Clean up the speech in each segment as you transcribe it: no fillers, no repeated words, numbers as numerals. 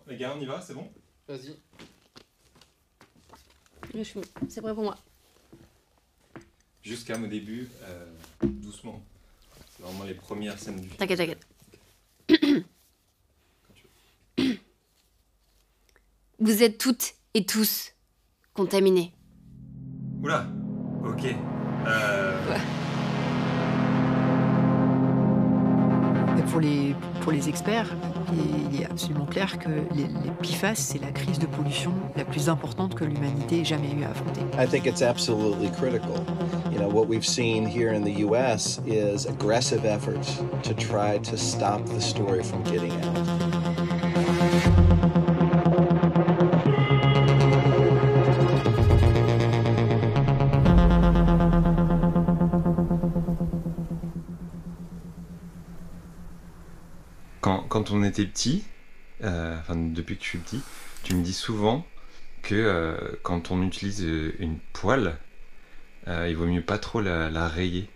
Les gars, on y va, c'est bon? Vas-y. Je suis bon, c'est prêt pour moi. Juste calme au début, doucement. C'est vraiment les premières scènes du film. T'inquiète, t'inquiète. Quand tu veux. Vous êtes toutes et tous contaminés. Oula, ok. Et pour les experts, il est absolument clair que les PFAS, c'est la crise de pollution la plus importante que l'humanité ait jamais eu à affronter. I think it's absolutely critical. You know, what we've seen here in the US is aggressive efforts to try to stop the story from getting out. Quand on était petit, enfin depuis que je suis petit, tu me dis souvent que quand on utilise une poêle, il vaut mieux pas trop la rayer.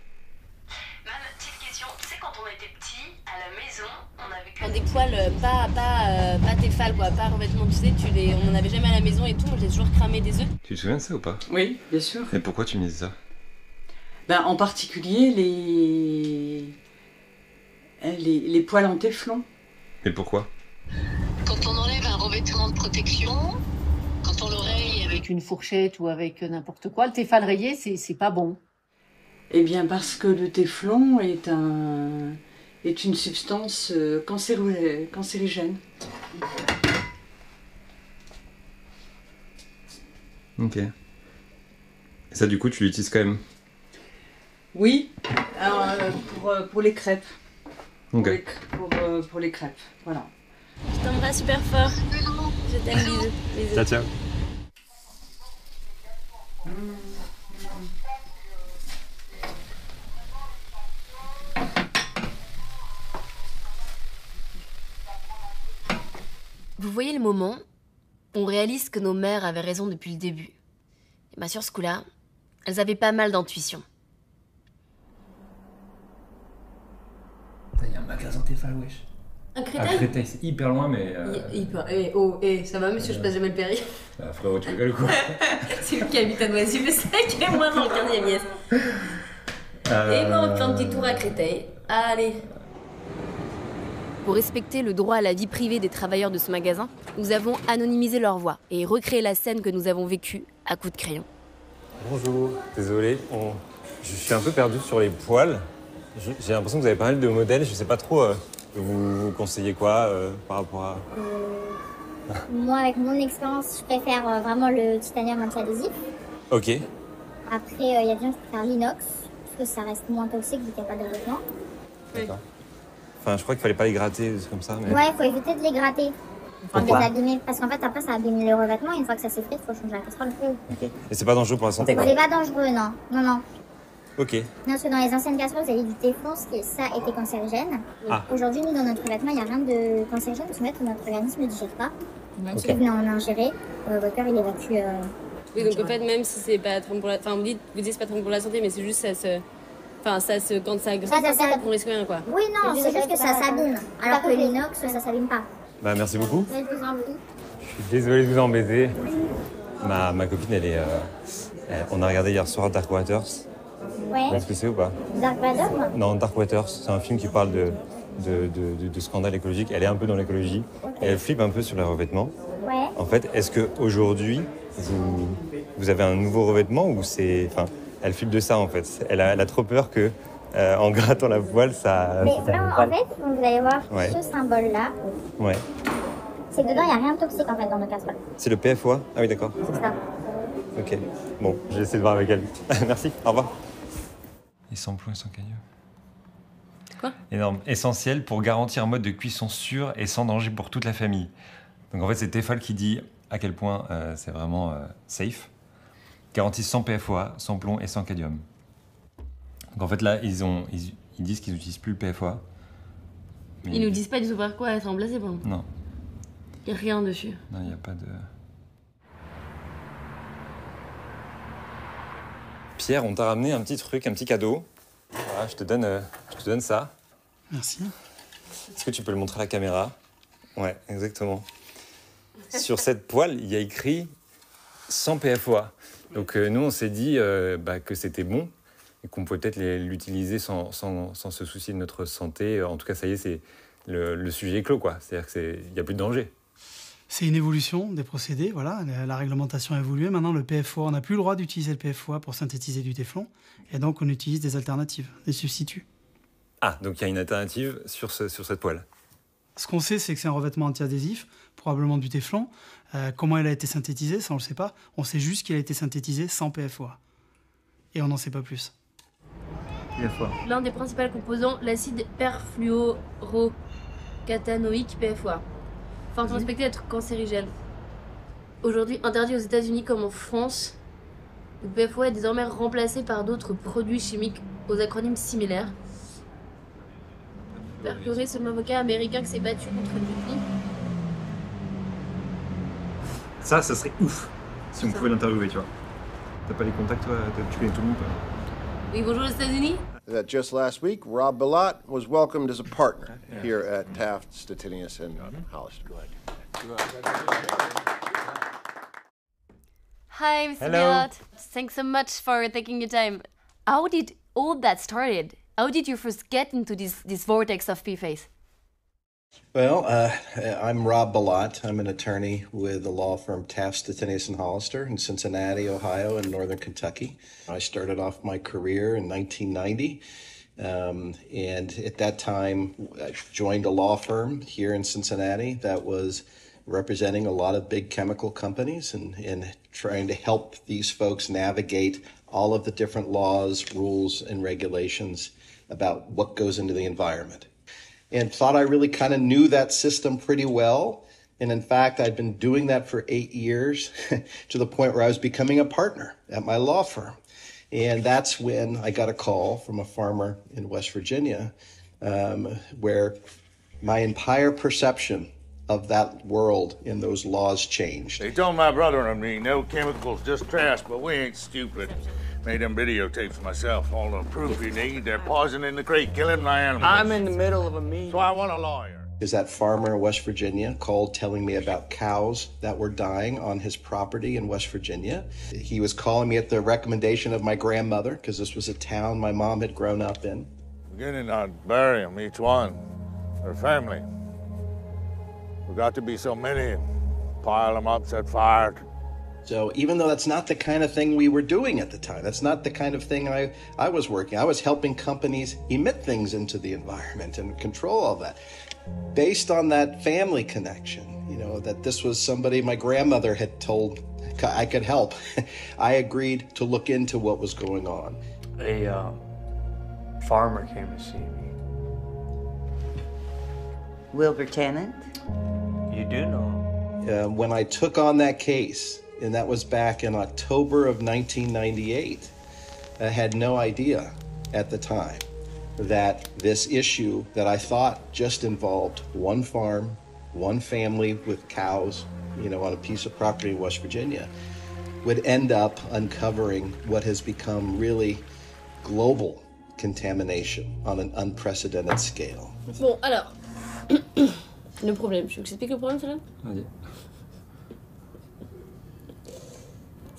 Man, petite question, tu sais quand on était petit, à la maison, on avait que des poils pas Tefal quoi, pas revêtement, tu sais, on en avait jamais à la maison et tout, moi j'ai toujours cramé des œufs. Tu te souviens de ça ou pas? Oui, bien sûr. Et pourquoi tu me disais ça? Ben, en particulier les poils en téflon. Et pourquoi? Quand on enlève un revêtement de protection, quand on l'oreille avec Une fourchette ou avec n'importe quoi, le Tefal rayé, c'est pas bon. Eh bien parce que le téflon est une substance cancérigène. Ok. Et ça du coup tu l'utilises quand même? Oui, alors, pour les crêpes. Ok. Pour les crêpes, voilà. Je t'embrasse super fort. Je t'aime, bisous. Bisous. Ciao ciao. Vous voyez le moment où on réalise que nos mères avaient raison depuis le début. Et bah sur ce coup-là, elles avaient pas mal d'intuition. Il y a un magasin Tefal, wesh. Un À Créteil Créteil, c'est hyper loin, mais. ça va monsieur, je passe jamais le Péri. Bah, frérot, tu rigoles quoi? C'est lui qui habite à Noisy, mais c'est vrai qu'il est moins dans le 15e, yes. Et bon, on fait un petit tour à Créteil. Allez. Pour respecter le droit à la vie privée des travailleurs de ce magasin, nous avons anonymisé leur voix et recréé la scène que nous avons vécue à coups de crayon. Bonjour. Désolé, je suis un peu perdu sur les poils. J'ai l'impression que vous avez pas mal de modèles, je sais pas trop. Vous conseillez quoi par rapport à... Moi, avec mon expérience, je préfère vraiment le titanium anti-adhésif. Ok. Après, il y a des gens qui préfèrent l'inox, parce que ça reste moins toxique vu qu'il n'y a pas de revêtement. D'accord. Enfin, je crois qu'il fallait pas les gratter, c'est comme ça. Mais... Ouais, il faut éviter de les gratter. Enfin, de les Pourquoi? abîmer, parce qu'en fait, après, ça abîme le revêtement, et une fois que ça s'effrite, il faut changer la casserole. Ok. Et c'est pas dangereux pour la santé? C'est pas dangereux, non. Non, non. Ok. Non, parce que dans les anciennes casseroles, vous avez du téflon, ça était cancérigène. Ah. Aujourd'hui, nous, dans notre revêtement, il n'y a rien de cancérigène, parce qu'en fait, notre organisme ne digère pas. Ok. Si vous venez en ingérer, votre cœur, il évacue... Oui, donc en fait, même si c'est pas très bon pour la... Enfin, vous dites c'est pas très bon pour la santé, mais c'est juste ça se... Enfin, quand ça grille, on risque rien, quoi. Oui, non, c'est juste que ça s'abîme. Alors que l'inox, ça s'abîme pas. Bah, merci beaucoup. Je vous en prie. Je suis désolé de vous embêter. Ma copine, on a regardé hier soir Dark Waters. Vous Ouais. savez ce que c'est ou pas? Dark Vador, moi. Non, Dark Waters, c'est un film qui parle de scandale écologique. Elle est un peu dans l'écologie. Et elle flippe un peu sur les revêtements. Ouais. En fait, est-ce qu'aujourd'hui, vous avez un nouveau revêtement ou c'est... Enfin, elle flippe de ça en fait. Elle a trop peur que en grattant la voile, ça... Mais non, en fait, vous allez voir Ouais. ce symbole-là. Ouais. C'est que dedans, il n'y a rien de toxique en fait dans nos casseroles. C'est le PFOA? Ah oui, d'accord. C'est ça. Ok. Bon, j'ai essayé de voir avec elle. Merci, au revoir. Et sans plomb et sans caillou. Quoi? Énorme. Essentiel pour garantir un mode de cuisson sûr et sans danger pour toute la famille. Donc en fait, c'est Tefal qui dit à quel point c'est vraiment safe. Garantie sans PFOA, sans plomb et sans cadmium. Donc en fait là, ils disent qu'ils n'utilisent plus le PFOA. Mais Ils nous disent pas du tout par quoi être remplacés, bon. Non, Y a rien dessus. non, il n'y a pas de... Pierre, on t'a ramené un petit truc, un petit cadeau. Voilà, je te donne ça. Merci. Est-ce que tu peux le montrer à la caméra? Ouais, exactement. sur cette poêle, il y a écrit 100 PFOA. Donc nous, on s'est dit que c'était bon et qu'on pouvait peut-être l'utiliser sans se soucier de notre santé. En tout cas, ça y est, c'est le sujet est clos, quoi. C'est-à-dire qu'il n'y a plus de danger. C'est une évolution des procédés, voilà. La réglementation a évolué. Maintenant, le PFOA, on n'a plus le droit d'utiliser le PFOA pour synthétiser du téflon. Et donc, on utilise des alternatives, des substituts. Ah, donc il y a une alternative sur cette poêle. Ce qu'on sait, c'est que c'est un revêtement antiadhésif, probablement du téflon. Comment elle a été synthétisée, ça on ne le sait pas. On sait juste qu'elle a été synthétisée sans PFOA. Et on n'en sait pas plus. PFOA. L'un des principaux composants, l'acide perfluorocatanoïque PFOA. Enfin, suspecté d'être cancérigène. Aujourd'hui interdit aux États-Unis comme en France, le PFOA est désormais remplacé par d'autres produits chimiques aux acronymes similaires. Perfluoré, c'est l'avocat américain qui s'est battu contre DuPont. Ça serait ouf si on pouvait l'interviewer, tu vois. T'as pas les contacts, toi, tu connais tout le monde, quoi. Oui, bonjour les États-Unis. That just last week, Rob Bilott was welcomed as a partner here at Taft, Stettinius, and Hollister. Hi, Mr. Hello. Bilott. Thanks so much for taking your time. How did all that started? How did you first get into this vortex of PFAS? Well, I'm Rob Bilott. I'm an attorney with the law firm Taft, Stettinius & Hollister in Cincinnati, Ohio, and northern Kentucky. I started off my career in 1990, and at that time I joined a law firm here in Cincinnati that was representing a lot of big chemical companies and trying to help these folks navigate all of the different laws, rules, and regulations about what goes into the environment. And thought I really kind of knew that system pretty well. And in fact, I'd been doing that for 8 years to the point where I was becoming a partner at my law firm. And that's when I got a call from a farmer in West Virginia, where my entire perception of that world and those laws changed. They told my brother and me no chemicals, just trash, but we ain't stupid. Made them videotapes myself. All the proof you need. They're poison in the creek, killing my animals. I'm in the middle of a meeting. So I want a lawyer. Is that farmer in West Virginia called telling me about cows that were dying on his property in West Virginia. He was calling me at the recommendation of my grandmother, because this was a town my mom had grown up in. Beginning, I'd bury them, each one. Their family. We got to be so many. Pile them up, set fire. So even though that's not the kind of thing we were doing at the time, that's not the kind of thing I was working. I was helping companies emit things into the environment and control all that. Based on that family connection, you know, that this was somebody my grandmother had told I could help, I agreed to look into what was going on. A farmer came to see me. Wilbur Tennant? You do know. When I took on that case, and that was back in October of 1998, I had no idea at the time that this issue that I thought just involved one farm, one family with cows, you know, on a piece of property in West Virginia, would end up uncovering what has become really global contamination on an unprecedented scale. Bon, alors, le problème, je t'explique le problème, Félix ? Vas-y.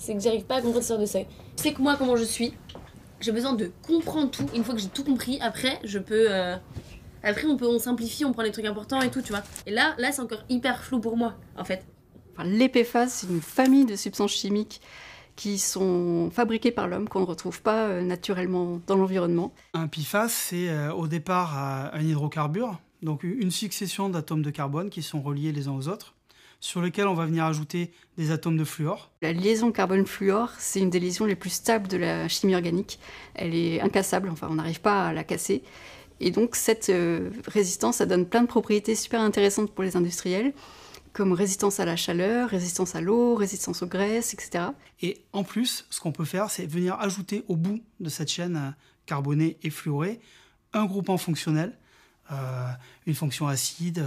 C'est que j'arrive pas à comprendre ce genre de seuil. Tu sais que moi, comment je suis, j'ai besoin de comprendre tout. Une fois que j'ai tout compris, après, je peux... Après, on simplifie, on prend les trucs importants et tout, tu vois. Et là, c'est encore hyper flou pour moi, en fait. Enfin, les PFAS, c'est une famille de substances chimiques qui sont fabriquées par l'homme, qu'on ne retrouve pas naturellement dans l'environnement. Un PFAS, c'est au départ un hydrocarbure, donc une succession d'atomes de carbone qui sont reliés les uns aux autres, sur lesquels on va venir ajouter des atomes de fluor. La liaison carbone-fluor, c'est une des liaisons les plus stables de la chimie organique. Elle est incassable, enfin on n'arrive pas à la casser. Et donc cette résistance, ça donne plein de propriétés super intéressantes pour les industriels, comme résistance à la chaleur, résistance à l'eau, résistance aux graisses, etc. Et en plus, ce qu'on peut faire, c'est venir ajouter au bout de cette chaîne carbonée et fluorée un groupement fonctionnel, une fonction acide,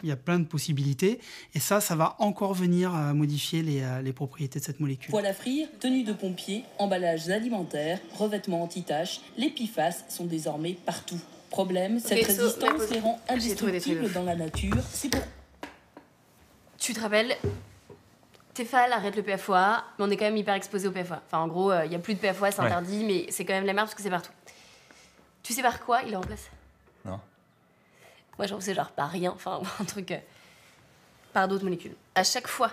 il y a plein de possibilités. Et ça va encore venir modifier les propriétés de cette molécule. Poêle à frire, tenue de pompier, emballages alimentaires, revêtements anti-taches, les PFAS sont désormais partout. Problème, cette résistance les rend indestructibles dans la nature. C'est pour... Tu te rappelles, Tefal arrête le PFOA, mais on est quand même hyper exposé au PFOA. Enfin, en gros, il n'y a plus de PFOA, c'est interdit, mais c'est quand même la merde parce que c'est partout. Tu sais par quoi il est en place? Non. Moi, j'en sais genre par rien, enfin, un truc... par d'autres molécules. À chaque fois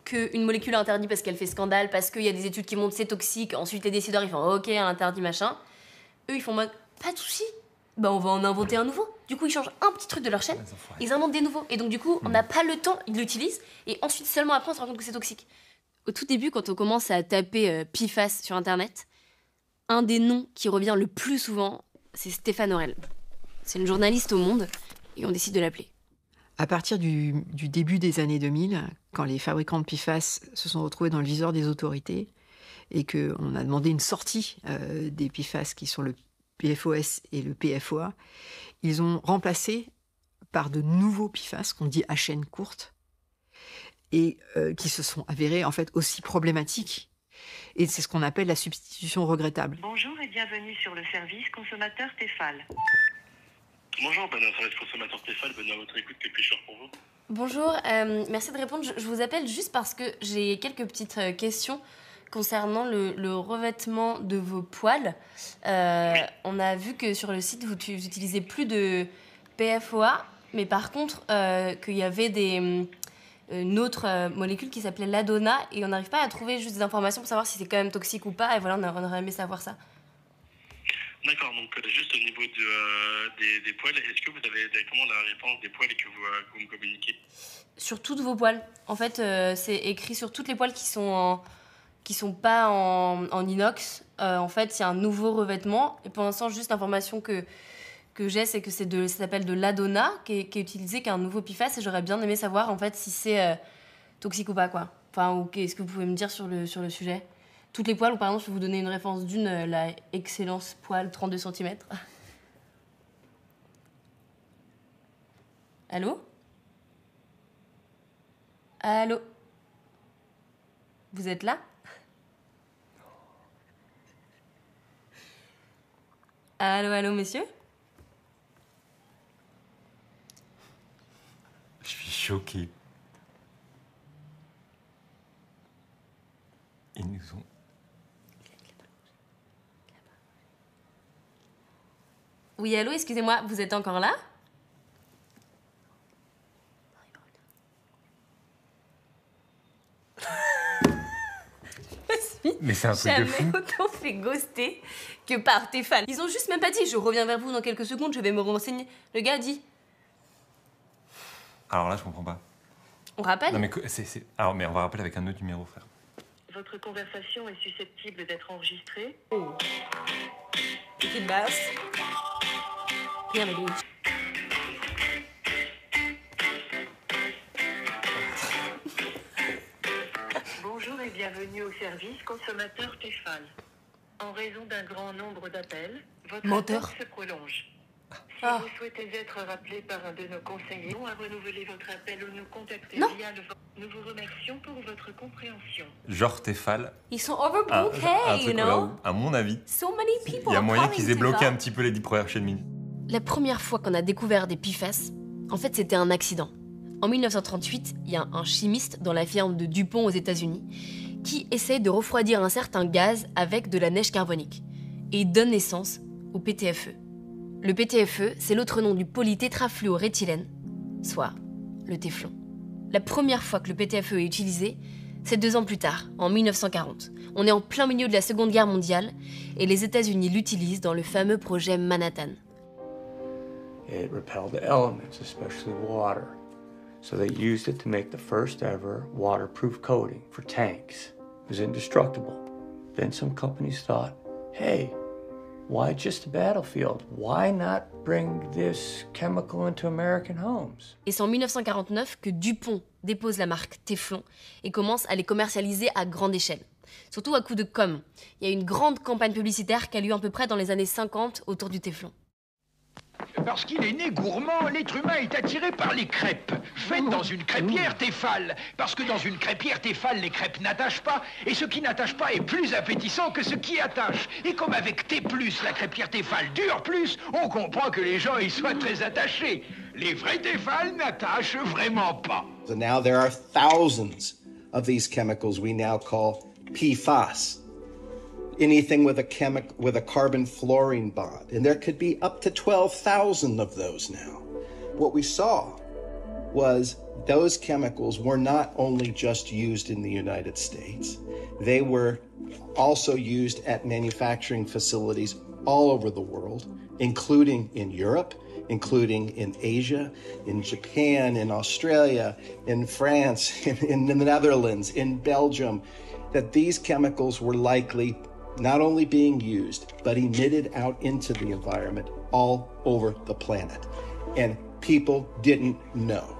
qu'une molécule est interdite parce qu'elle fait scandale, parce qu'il y a des études qui montrent c'est toxique, ensuite les décideurs, ils font « Ok, elle interdit, machin », eux, ils font mode « Pas de soucis, bah, on va en inventer un nouveau ». Du coup, ils changent un petit truc de leur chaîne, ils inventent des nouveaux. Et donc, du coup, on n'a pas le temps, ils l'utilisent, et ensuite, seulement après, on se rend compte que c'est toxique. Au tout début, quand on commence à taper PFAS sur Internet, un des noms qui revient le plus souvent, c'est Stéphane Aurel. C'est une journaliste au Monde, et on décide de l'appeler. À partir du début des années 2000, quand les fabricants de PFAS se sont retrouvés dans le viseur des autorités, et qu'on a demandé une sortie des PFAS qui sont le PFOS et le PFOA, ils ont remplacé par de nouveaux PFAS, qu'on dit à chaîne courte, et qui se sont avérés en fait aussi problématiques. Et c'est ce qu'on appelle la substitution regrettable. Bonjour et bienvenue sur le service consommateur Tefal. Bonjour, service consommateur Tefal, à votre écoute, que puis-je faire pour vous? Bonjour, merci de répondre. Je vous appelle juste parce que j'ai quelques petites questions concernant le revêtement de vos poêles. On a vu que sur le site, vous utilisez plus de PFOA, mais par contre, qu'il y avait une autre molécule qui s'appelait l'Adona, et on n'arrive pas à trouver juste des informations pour savoir si c'est quand même toxique ou pas, et voilà, on aurait aimé savoir ça. D'accord, donc juste au niveau des poêles, est-ce que vous avez directement la réponse des poêles que vous me communiquez? Sur toutes vos poêles. En fait, c'est écrit sur toutes les poêles qui sont pas en inox. En fait, il y a un nouveau revêtement. Et pour l'instant, juste l'information que j'ai, c'est que ça s'appelle de l'Adona, qui est utilisé, qui est un nouveau PFAS. Et j'aurais bien aimé savoir en fait si c'est toxique ou pas, quoi. Enfin, ou qu'est-ce que vous pouvez me dire sur le sujet? Toutes les poêles, ou par exemple, je vais vous donner une référence d'une, la Excellence Poêle 32 cm. Allô? Allô? Vous êtes là? Allô, allô, monsieur? Je suis choqué. Ils nous ont... Oui, allô, excusez-moi, vous êtes encore là? Mais c'est un truc de fou. Jamais autant fait ghoster que par tes fans. Ils ont juste même pas dit « Je reviens vers vous dans quelques secondes, je vais me renseigner ». Le gars a dit... Alors là, je comprends pas. On rappelle? Non, mais alors, mais on va rappeler avec un autre numéro, frère. Votre conversation est susceptible d'être enregistrée. Oh. Petite basse. Bien, mais Bonjour et bienvenue au service consommateur Tefal. En raison d'un grand nombre d'appels, votre attente se prolonge. Si vous souhaitez être rappelé par un de nos conseillers ou à renouveler votre appel ou nous contacter via le... Nous vous remercions pour votre compréhension. Genre Tefal. Ils sont overbookés, you know? À mon avis, So many people. il y a moyen are qu'ils aient calling bloqué Tefal. un petit peu les 10 premières chaînes mines. La première fois qu'on a découvert des PFAS, en fait, c'était un accident. En 1938, il y a un chimiste dans la firme de DuPont aux États-Unis qui essaye de refroidir un certain gaz avec de la neige carbonique et il donne naissance au PTFE. Le PTFE, c'est l'autre nom du polytétrafluoréthylène, soit le téflon. La première fois que le PTFE est utilisé, c'est 2 ans plus tard, en 1940. On est en plein milieu de la Seconde Guerre mondiale et les États-Unis l'utilisent dans le fameux projet Manhattan. It repelled the elements, especially water. So they used it to make the first ever waterproof coating for tanks. It was indestructible. Then some companies thought, hey, why just a battlefield? Why not bring this chemical into American homes? Et c'est en 1949 que DuPont dépose la marque Teflon et commence à les commercialiser à grande échelle. Surtout à coup de com. Il y a une grande campagne publicitaire qui a lieu à peu près dans les années 50 autour du Teflon. Parce qu'il est né gourmand, l'être humain est attiré par les crêpes. Faites dans une crêpière Tefal. Parce que dans une crêpière Tefal, les crêpes n'attachent pas. Et ce qui n'attache pas est plus appétissant que ce qui attache. Et comme avec T+, la crêpière Tefal dure plus, on comprend que les gens y soient très attachés. Les vrais Tefal n'attachent vraiment pas. And now there are thousands of these chemicals we now call PFAS. Anything with a carbon-fluorine bond. And there could be up to 12,000 of those now. What we saw was those chemicals were not only just used in the United States, they were also used at manufacturing facilities all over the world, including in Europe, including in Asia, in Japan, in Australia, in France, in the Netherlands, in Belgium, that these chemicals were likely not only being used, but emitted out into the environment all over the planet. And people didn't know.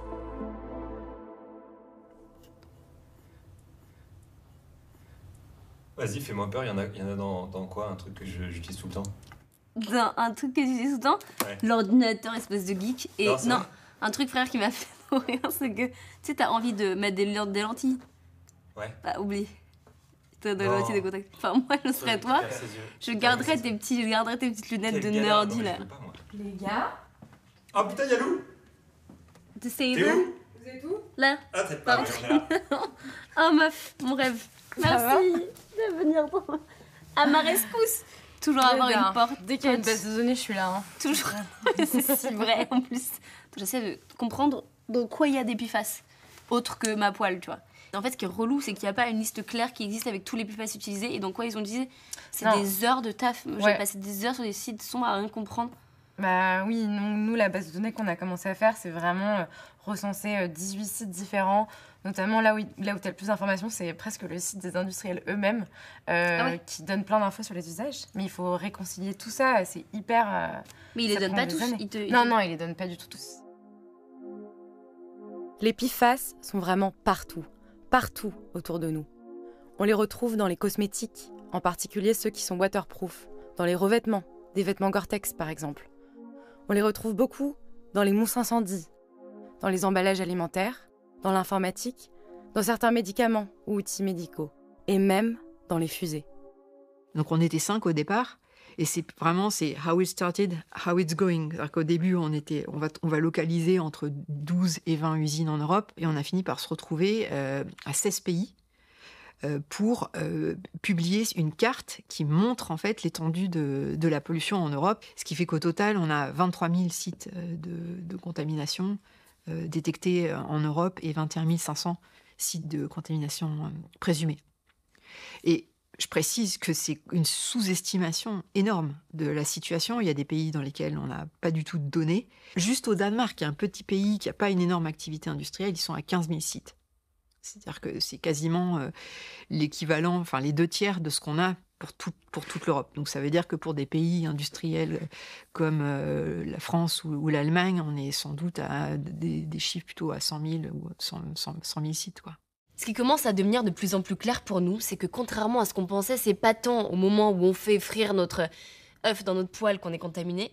Vas-y, fais-moi peur, il y en a dans quoi, un truc que j'utilise tout le temps? Dans un truc que j'utilise tout le temps, ouais. L'ordinateur, espèce de geek. Et non, un truc, frère, qui m'a fait rire, c'est que, tu sais, t'as envie de mettre des lentilles. Ouais. Bah, oublie. T'as des lentilles de contact. Enfin, moi, je serais toi. Je garderais tes petites lunettes de nerdy, là. Les gars. Oh putain, y'a Lou! Tu sais, t'es là? où? Vous êtes où? Là. Ah, t'es pas là. Oh, meuf, mon rêve. Merci de venir à ma rescousse. Toujours avoir une porte. Dès qu'il y a une base de données, je suis là. Hein. Toujours. C'est si vrai, en plus. J'essaie de comprendre dans quoi il y a des PFAS, autre que ma poêle, tu vois. En fait, ce qui est relou, c'est qu'il n'y a pas une liste claire qui existe avec tous les PFAS utilisés et dans quoi ils ont utilisé. C'est des heures de taf. J'ai passé des heures sur des sites sombres à rien comprendre. Bah oui, nous, la base de données qu'on a commencé à faire, c'est vraiment recenser 18 sites différents. Notamment là où tu as le plus d'informations, c'est presque le site des industriels eux-mêmes qui donnent plein d'infos sur les usages. Mais il faut réconcilier tout ça, c'est hyper... Mais ils les donnent pas tous. Non, ils les donnent pas du tout tous. Les PFAS sont vraiment partout autour de nous. On les retrouve dans les cosmétiques, en particulier ceux qui sont waterproof, dans les revêtements, des vêtements Gore-Tex par exemple. On les retrouve beaucoup dans les mousses incendies, dans les emballages alimentaires, dans l'informatique, dans certains médicaments ou outils médicaux, et même dans les fusées. Donc on était 5 au départ, et c'est how it started, how it's going. C'est-à-dire qu'au début, on va localiser entre 12 et 20 usines en Europe, et on a fini par se retrouver à 16 pays pour publier une carte qui montre en fait l'étendue de la pollution en Europe, ce qui fait qu'au total, on a 23 000 sites de contamination détectés en Europe et 21 500 sites de contamination présumés. Et je précise que c'est une sous-estimation énorme de la situation. Il y a des pays dans lesquels on n'a pas du tout de données. Juste au Danemark, qui est un petit pays qui n'a pas une énorme activité industrielle, ils sont à 15 000 sites. C'est-à-dire que c'est quasiment l'équivalent, enfin les 2/3 de ce qu'on a pour toute l'Europe. Donc ça veut dire que pour des pays industriels comme la France ou l'Allemagne, on est sans doute à des chiffres plutôt à 100 000 ou 100 000 sites, quoi. Ce qui commence à devenir de plus en plus clair pour nous, c'est que contrairement à ce qu'on pensait, c'est pas tant au moment où on fait frire notre œuf dans notre poêle qu'on est contaminé,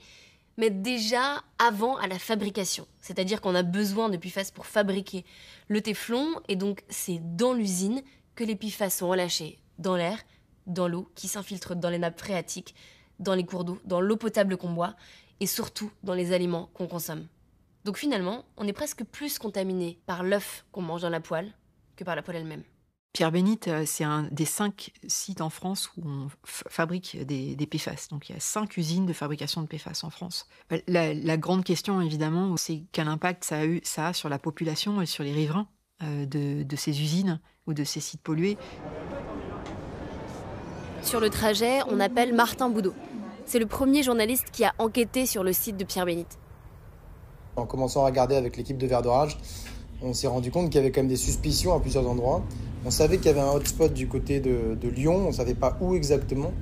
mais déjà avant à la fabrication. C'est-à-dire qu'on a besoin de PFAS pour fabriquer le téflon, et donc c'est dans l'usine que les PFAS sont relâchés dans l'air, dans l'eau, qui s'infiltrent dans les nappes phréatiques, dans les cours d'eau, dans l'eau potable qu'on boit, et surtout dans les aliments qu'on consomme. Donc finalement, on est presque plus contaminé par l'œuf qu'on mange dans la poêle que par la poêle elle-même. Pierre-Bénite, c'est un des 5 sites en France où on fabrique des PFAS. Donc il y a 5 usines de fabrication de PFAS en France. La grande question, évidemment, c'est quel impact ça a sur la population et sur les riverains de ces usines ou de ces sites pollués. Sur le trajet, on appelle Martin Boudot. C'est le premier journaliste qui a enquêté sur le site de Pierre-Bénite. En commençant à regarder avec l'équipe de Vert d'Orage, on s'est rendu compte qu'il y avait quand même des suspicions à plusieurs endroits. On savait qu'il y avait un hotspot du côté de Lyon, on ne savait pas où exactement.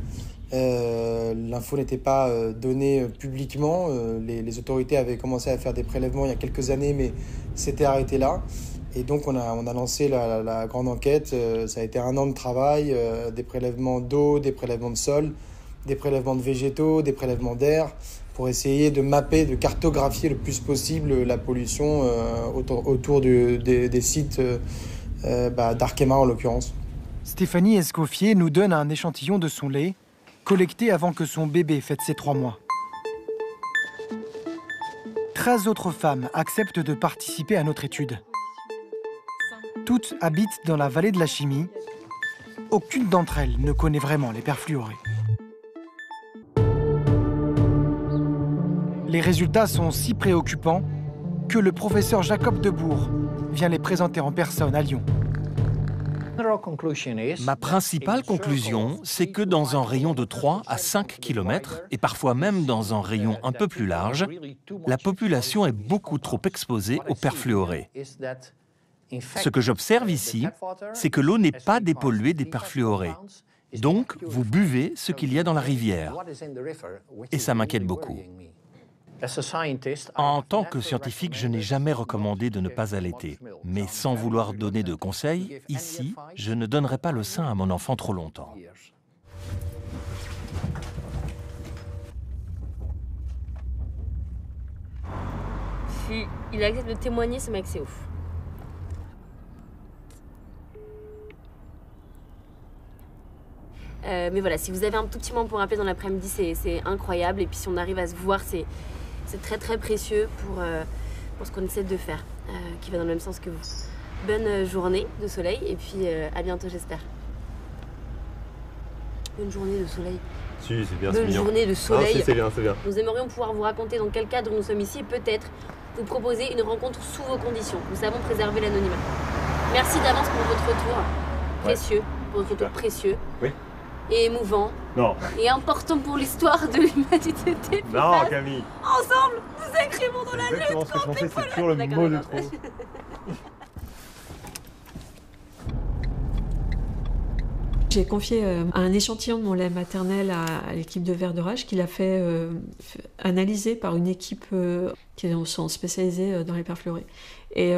L'info n'était pas donnée publiquement. Les autorités avaient commencé à faire des prélèvements il y a quelques années, mais c'était arrêté là. Et donc on a lancé la grande enquête. Ça a été 1 an de travail, des prélèvements d'eau, des prélèvements de sol, des prélèvements de végétaux, des prélèvements d'air, pour essayer de mapper, de cartographier le plus possible la pollution autour des sites d'Arkema en l'occurrence. Stéphanie Escoffier nous donne un échantillon de son lait, collecté avant que son bébé fête ses 3 mois. 13 autres femmes acceptent de participer à notre étude. Toutes habitent dans la vallée de la chimie. Aucune d'entre elles ne connaît vraiment les perfluorés. Les résultats sont si préoccupants que le professeur Jacob Debourg vient les présenter en personne à Lyon. Ma principale conclusion, c'est que dans un rayon de 3 à 5 km, et parfois même dans un rayon un peu plus large, la population est beaucoup trop exposée aux perfluorés. Ce que j'observe ici, c'est que l'eau n'est pas dépolluée des perfluorés. Donc, vous buvez ce qu'il y a dans la rivière. Et ça m'inquiète beaucoup. En tant que scientifique, je n'ai jamais recommandé de ne pas allaiter. Mais sans vouloir donner de conseils, ici, je ne donnerai pas le sein à mon enfant trop longtemps. Si il accepte de témoigner, ce mec, c'est ouf. Mais voilà, si vous avez un tout petit moment pour rappeler dans l'après-midi, c'est incroyable. Et puis si on arrive à se voir, c'est très très précieux pour ce qu'on essaie de faire, qui va dans le même sens que vous. Bonne journée de soleil et puis à bientôt, j'espère. Bonne journée de soleil. Si, c'est bien, Bonne journée de soleil. Ah, si, c'est bien, c'est bien. Nous aimerions pouvoir vous raconter dans quel cadre nous sommes ici et peut-être vous proposer une rencontre sous vos conditions. Nous savons préserver l'anonymat. Merci d'avance pour votre retour précieux, pour votre retour précieux. Oui. Et émouvant. Non. Et important pour l'histoire de l'humanité. Non, Camille. Ensemble, nous écrivons dans la lutte contre les c'est toujours le mot de trop. J'ai confié un échantillon de mon lait maternel à l'équipe de Vert d'Orage qu'il a fait analyser par une équipe qui sont spécialisés dans les perfluorés. Et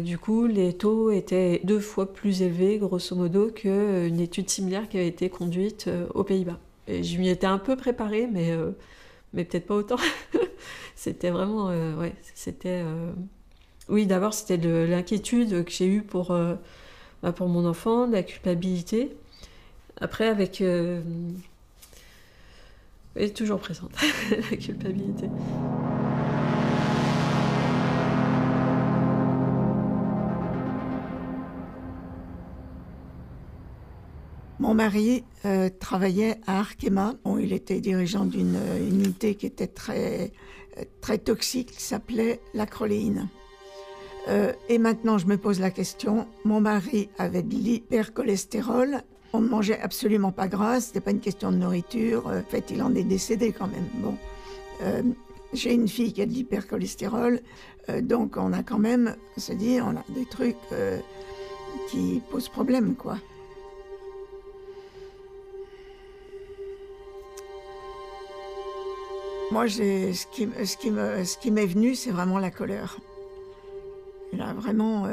du coup, les taux étaient 2 fois plus élevés, grosso modo, qu'une étude similaire qui avait été conduite aux Pays-Bas. Et je m'y étais un peu préparée, mais peut-être pas autant. C'était vraiment... ouais, c'était... Oui, d'abord, c'était de l'inquiétude que j'ai eue pour mon enfant, de la culpabilité. Après, avec... elle est toujours présente, la culpabilité. Mon mari travaillait à Arkema. Bon, il était dirigeant d'une unité qui était très, très toxique, qui s'appelait l'acroléine. Et maintenant, je me pose la question, mon mari avait de l'hypercholestérol. On ne mangeait absolument pas gras, c'était pas une question de nourriture. En fait, il en est décédé quand même. Bon, j'ai une fille qui a de l'hypercholestérol, donc on a quand même, se dit, on a des trucs qui posent problème, quoi. Moi, ce qui m'est venu, c'est vraiment la colère. Il a vraiment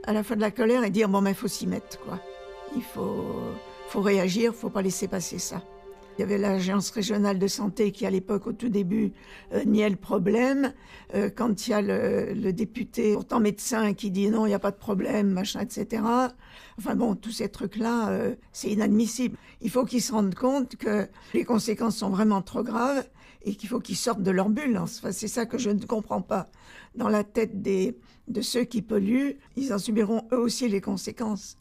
à la fois de la colère et dire bon, mais il faut s'y mettre, quoi. Il faut réagir, il ne faut pas laisser passer ça. Il y avait l'agence régionale de santé qui, à l'époque, au tout début, niait le problème. Quand il y a le député, pourtant médecin, qui dit non, il n'y a pas de problème, machin, etc. Enfin bon, tous ces trucs-là, c'est inadmissible. Il faut qu'ils se rendent compte que les conséquences sont vraiment trop graves et qu'il faut qu'ils sortent de leur bulle. Enfin, c'est ça que je ne comprends pas. Dans la tête de ceux qui polluent, ils en subiront eux aussi les conséquences.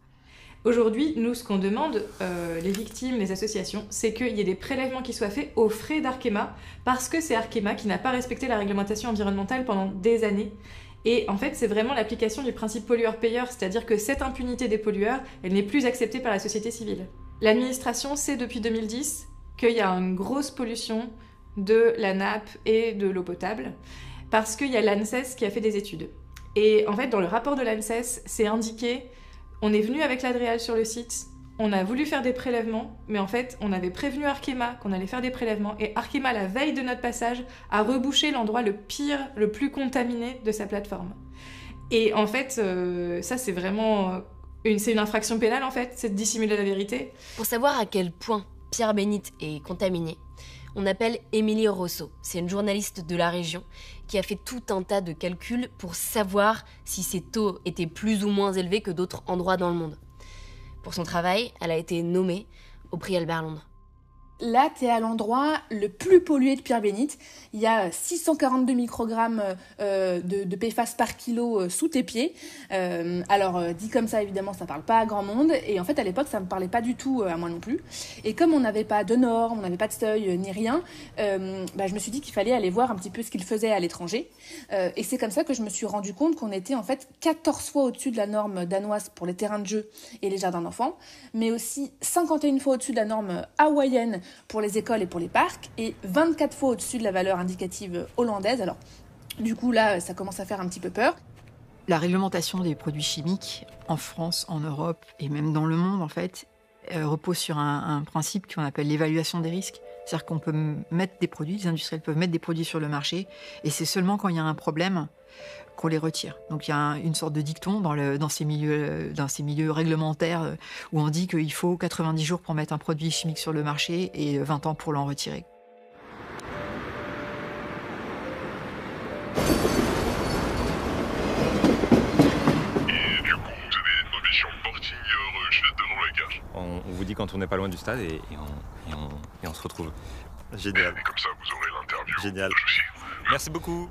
Aujourd'hui, nous, ce qu'on demande, les victimes, les associations, c'est qu'il y ait des prélèvements qui soient faits aux frais d'Arkema, parce que c'est Arkema qui n'a pas respecté la réglementation environnementale pendant des années. Et en fait, c'est vraiment l'application du principe pollueur-payeur, c'est-à-dire que cette impunité des pollueurs, elle n'est plus acceptée par la société civile. L'administration sait depuis 2010 qu'il y a une grosse pollution de la nappe et de l'eau potable, parce qu'il y a l'ANSES qui a fait des études. Et en fait, dans le rapport de l'ANSES, c'est indiqué... On est venu avec l'Adréal sur le site, on a voulu faire des prélèvements, mais en fait, on avait prévenu Arkema qu'on allait faire des prélèvements, et Arkema, la veille de notre passage, a rebouché l'endroit le pire, le plus contaminé de sa plateforme. Et en fait, ça, c'est vraiment... c'est une infraction pénale, en fait, c'est de dissimuler la vérité. Pour savoir à quel point Pierre-Bénite est contaminé, on appelle Émilie Rosso. C'est une journaliste de la région qui a fait tout un tas de calculs pour savoir si ces taux étaient plus ou moins élevés que d'autres endroits dans le monde. Pour son travail, elle a été nommée au prix Albert Londres. là, tu es à l'endroit le plus pollué de Pierre-Bénite. Il y a 642 microgrammes de PFAS par kilo sous tes pieds. Alors, dit comme ça, évidemment, ça parle pas à grand monde. Et en fait, à l'époque, ça me parlait pas du tout à moi non plus. Et comme on n'avait pas de normes, on n'avait pas de seuil ni rien, je me suis dit qu'il fallait aller voir un petit peu ce qu'ils faisaient à l'étranger. Et c'est comme ça que je me suis rendu compte qu'on était en fait 14 fois au-dessus de la norme danoise pour les terrains de jeu et les jardins d'enfants, mais aussi 51 fois au-dessus de la norme hawaïenne pour les écoles et pour les parcs, et 24 fois au-dessus de la valeur indicative hollandaise. Alors, du coup, là, ça commence à faire un petit peu peur. La réglementation des produits chimiques en France, en Europe et même dans le monde, en fait, repose sur un principe qu'on appelle l'évaluation des risques. C'est-à-dire qu'on peut mettre des produits, les industriels peuvent mettre des produits sur le marché, et c'est seulement quand il y a un problème qu'on les retire. Donc il y a une sorte de dicton dans ces milieux réglementaires où on dit qu'il faut 90 jours pour mettre un produit chimique sur le marché et 20 ans pour l'en retirer. On vous dit quand on n'est pas loin du stade et on se retrouve. Génial. Et comme ça, vous aurez l'interview. Génial. Merci beaucoup.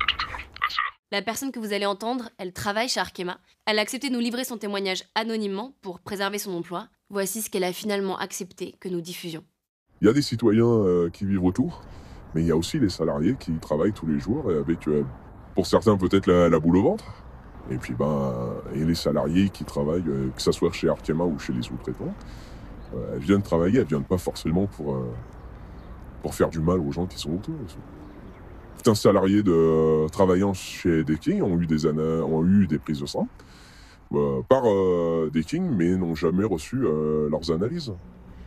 La personne que vous allez entendre, elle travaille chez Arkema. Elle a accepté de nous livrer son témoignage anonymement pour préserver son emploi. Voici ce qu'elle a finalement accepté que nous diffusions. Il y a des citoyens qui vivent autour, mais il y a aussi les salariés qui travaillent tous les jours avec, pour certains, peut-être la boule au ventre. Et puis, et les salariés qui travaillent, que ce soit chez Arkema ou chez les sous-traitants, elles viennent travailler, elles viennent pas forcément pour faire du mal aux gens qui sont autour. Certains salariés travaillant chez Decking ont eu des prises de sang par Decking, mais n'ont jamais reçu leurs analyses.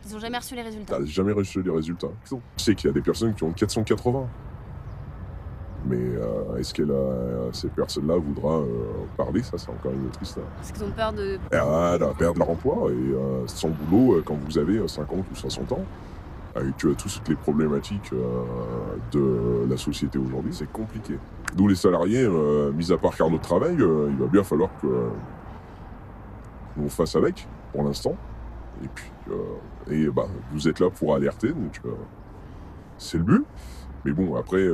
Ils n'ont jamais reçu les résultats. Jamais reçu les résultats. Je sais qu'il y a des personnes qui ont 480. Mais est-ce que ces personnes-là voudront parler? Ça, c'est encore une autre histoire. Parce qu'ils ont peur de... perdre leur emploi et sans boulot quand vous avez 50 ou 60 ans. Avec toutes les problématiques de la société aujourd'hui, c'est compliqué. Nous, les salariés, mis à part faire notre travail, il va bien falloir que nous fasse avec, pour l'instant. Et puis, vous êtes là pour alerter, donc c'est le but. Mais bon, après,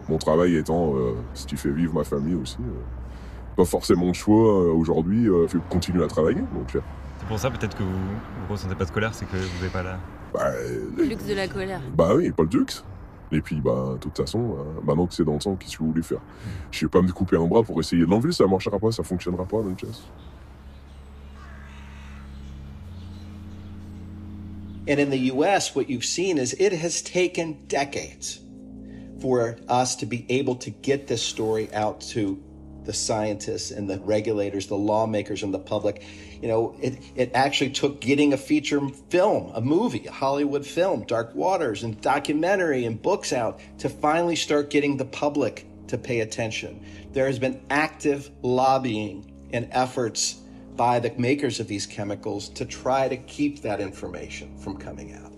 mon travail étant ce qui fait vivre ma famille aussi, pas forcément de choix aujourd'hui, fait continuer à travailler. Donc, c'est pour ça peut-être que vous ne ressentez pas de colère, c'est que vous n'avez pas le luxe de la colère. Oui, pas le luxe. Et puis, de toute façon, maintenant que c'est dans le sang, qu'est-ce que vous voulez faire? Je vais pas me couper un bras pour essayer de l'enlever, ça marchera pas, ça fonctionnera pas, donc And in the US, what you've seen is it has taken decades for us to be able to get this story out to the scientists and the regulators, the lawmakers and the public. You know, it actually took getting a feature film, a movie, a Hollywood film, Dark Waters, and documentary and books out to finally start getting the public to pay attention. There has been active lobbying and efforts by the makers of these chemicals to try to keep that information from coming out.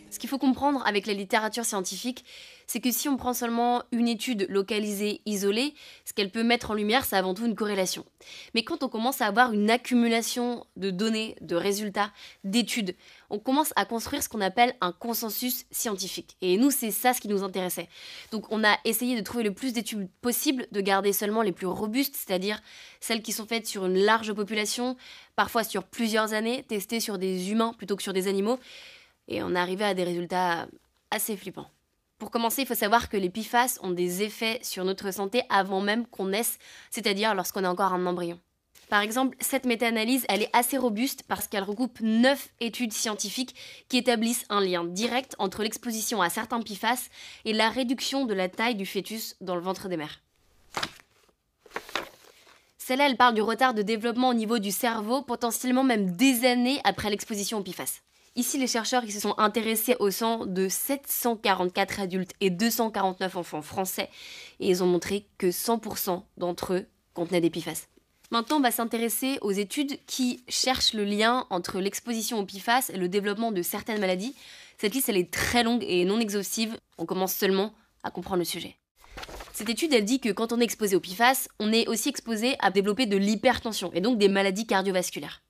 Ce qu'il faut comprendre avec la littérature scientifique, c'est que si on prend seulement une étude localisée, isolée, ce qu'elle peut mettre en lumière, c'est avant tout une corrélation. Mais quand on commence à avoir une accumulation de données, de résultats, d'études, on commence à construire ce qu'on appelle un consensus scientifique. Et nous, c'est ça ce qui nous intéressait. Donc on a essayé de trouver le plus d'études possible, de garder seulement les plus robustes, c'est-à-dire celles qui sont faites sur une large population, parfois sur plusieurs années, testées sur des humains plutôt que sur des animaux. Et on est arrivé à des résultats assez flippants. Pour commencer, il faut savoir que les PFAS ont des effets sur notre santé avant même qu'on naisse, c'est-à-dire lorsqu'on est encore un embryon. Par exemple, cette méta-analyse, elle est assez robuste parce qu'elle regroupe 9 études scientifiques qui établissent un lien direct entre l'exposition à certains PFAS et la réduction de la taille du fœtus dans le ventre des mères. Celle-là, elle parle du retard de développement au niveau du cerveau, potentiellement même des années après l'exposition aux PFAS. Ici, les chercheurs qui se sont intéressés au sang de 744 adultes et 249 enfants français, et ils ont montré que 100% d'entre eux contenaient des PFAS. Maintenant, on va s'intéresser aux études qui cherchent le lien entre l'exposition aux PFAS et le développement de certaines maladies. Cette liste, elle est très longue et non exhaustive. On commence seulement à comprendre le sujet. Cette étude, elle dit que quand on est exposé aux PFAS, on est aussi exposé à développer de l'hypertension et donc des maladies cardiovasculaires.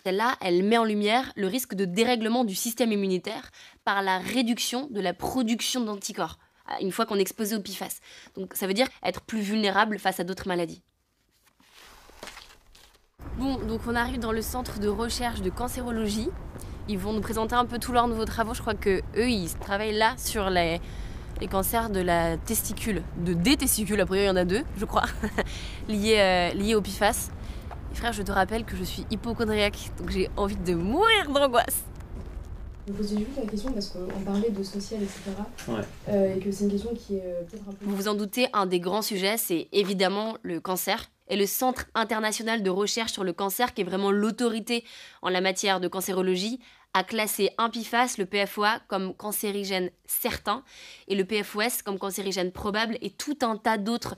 Celle-là, elle met en lumière le risque de dérèglement du système immunitaire par la réduction de la production d'anticorps, une fois qu'on est exposé au PFAS. Donc ça veut dire être plus vulnérable face à d'autres maladies. Bon, donc on arrive dans le centre de recherche de cancérologie. Ils vont nous présenter un peu tous leurs nouveaux travaux. Je crois qu'eux, ils travaillent là sur les cancers de la testicule, des testicules, a priori il y en a 2, je crois, liés au PFAS. Et frère, je te rappelle que je suis hypocondriaque, donc j'ai envie de mourir d'angoisse. Je me posais juste la question parce qu'on parlait de social, etc. Ouais. Et que c'est une question qui est peut-être un peu... Vous vous en doutez, un des grands sujets, c'est évidemment le cancer. Et le Centre international de recherche sur le cancer, qui est vraiment l'autorité en la matière de cancérologie, a classé un PFAS, le PFOA, comme cancérigène certain et le PFOS comme cancérigène probable, et tout un tas d'autres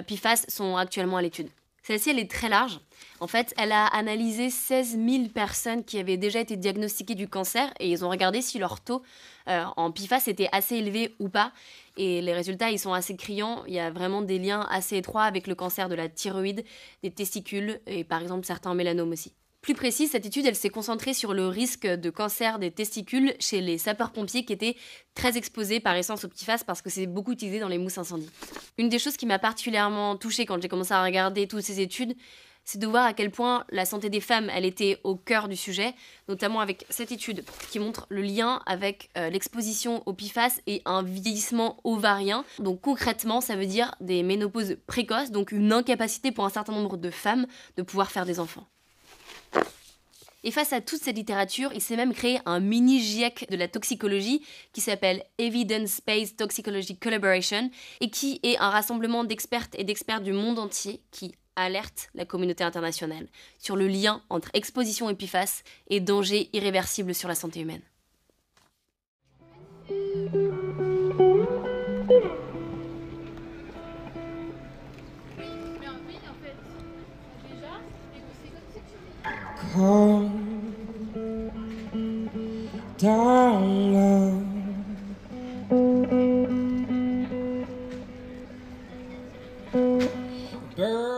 PFAS sont actuellement à l'étude. Celle-ci, elle est très large. En fait, elle a analysé 16 000 personnes qui avaient déjà été diagnostiquées du cancer et ils ont regardé si leur taux en PFAS était assez élevé ou pas. Et les résultats, ils sont assez criants. Il y a vraiment des liens assez étroits avec le cancer de la thyroïde, des testicules et par exemple certains mélanomes aussi. Plus précis, cette étude, elle s'est concentrée sur le risque de cancer des testicules chez les sapeurs-pompiers qui étaient très exposés par essence au PFAS parce que c'est beaucoup utilisé dans les mousses incendies. Une des choses qui m'a particulièrement touchée quand j'ai commencé à regarder toutes ces études, c'est de voir à quel point la santé des femmes, elle était au cœur du sujet, notamment avec cette étude qui montre le lien avec l'exposition au PFAS et un vieillissement ovarien. Donc concrètement, ça veut dire des ménopauses précoces, donc une incapacité pour un certain nombre de femmes de pouvoir faire des enfants. Et face à toute cette littérature, il s'est même créé un mini GIEC de la toxicologie qui s'appelle Evidence-Based Toxicology Collaboration et qui est un rassemblement d'expertes et d'experts du monde entier qui alerte la communauté internationale sur le lien entre exposition au PFAS et dangers irréversibles sur la santé humaine.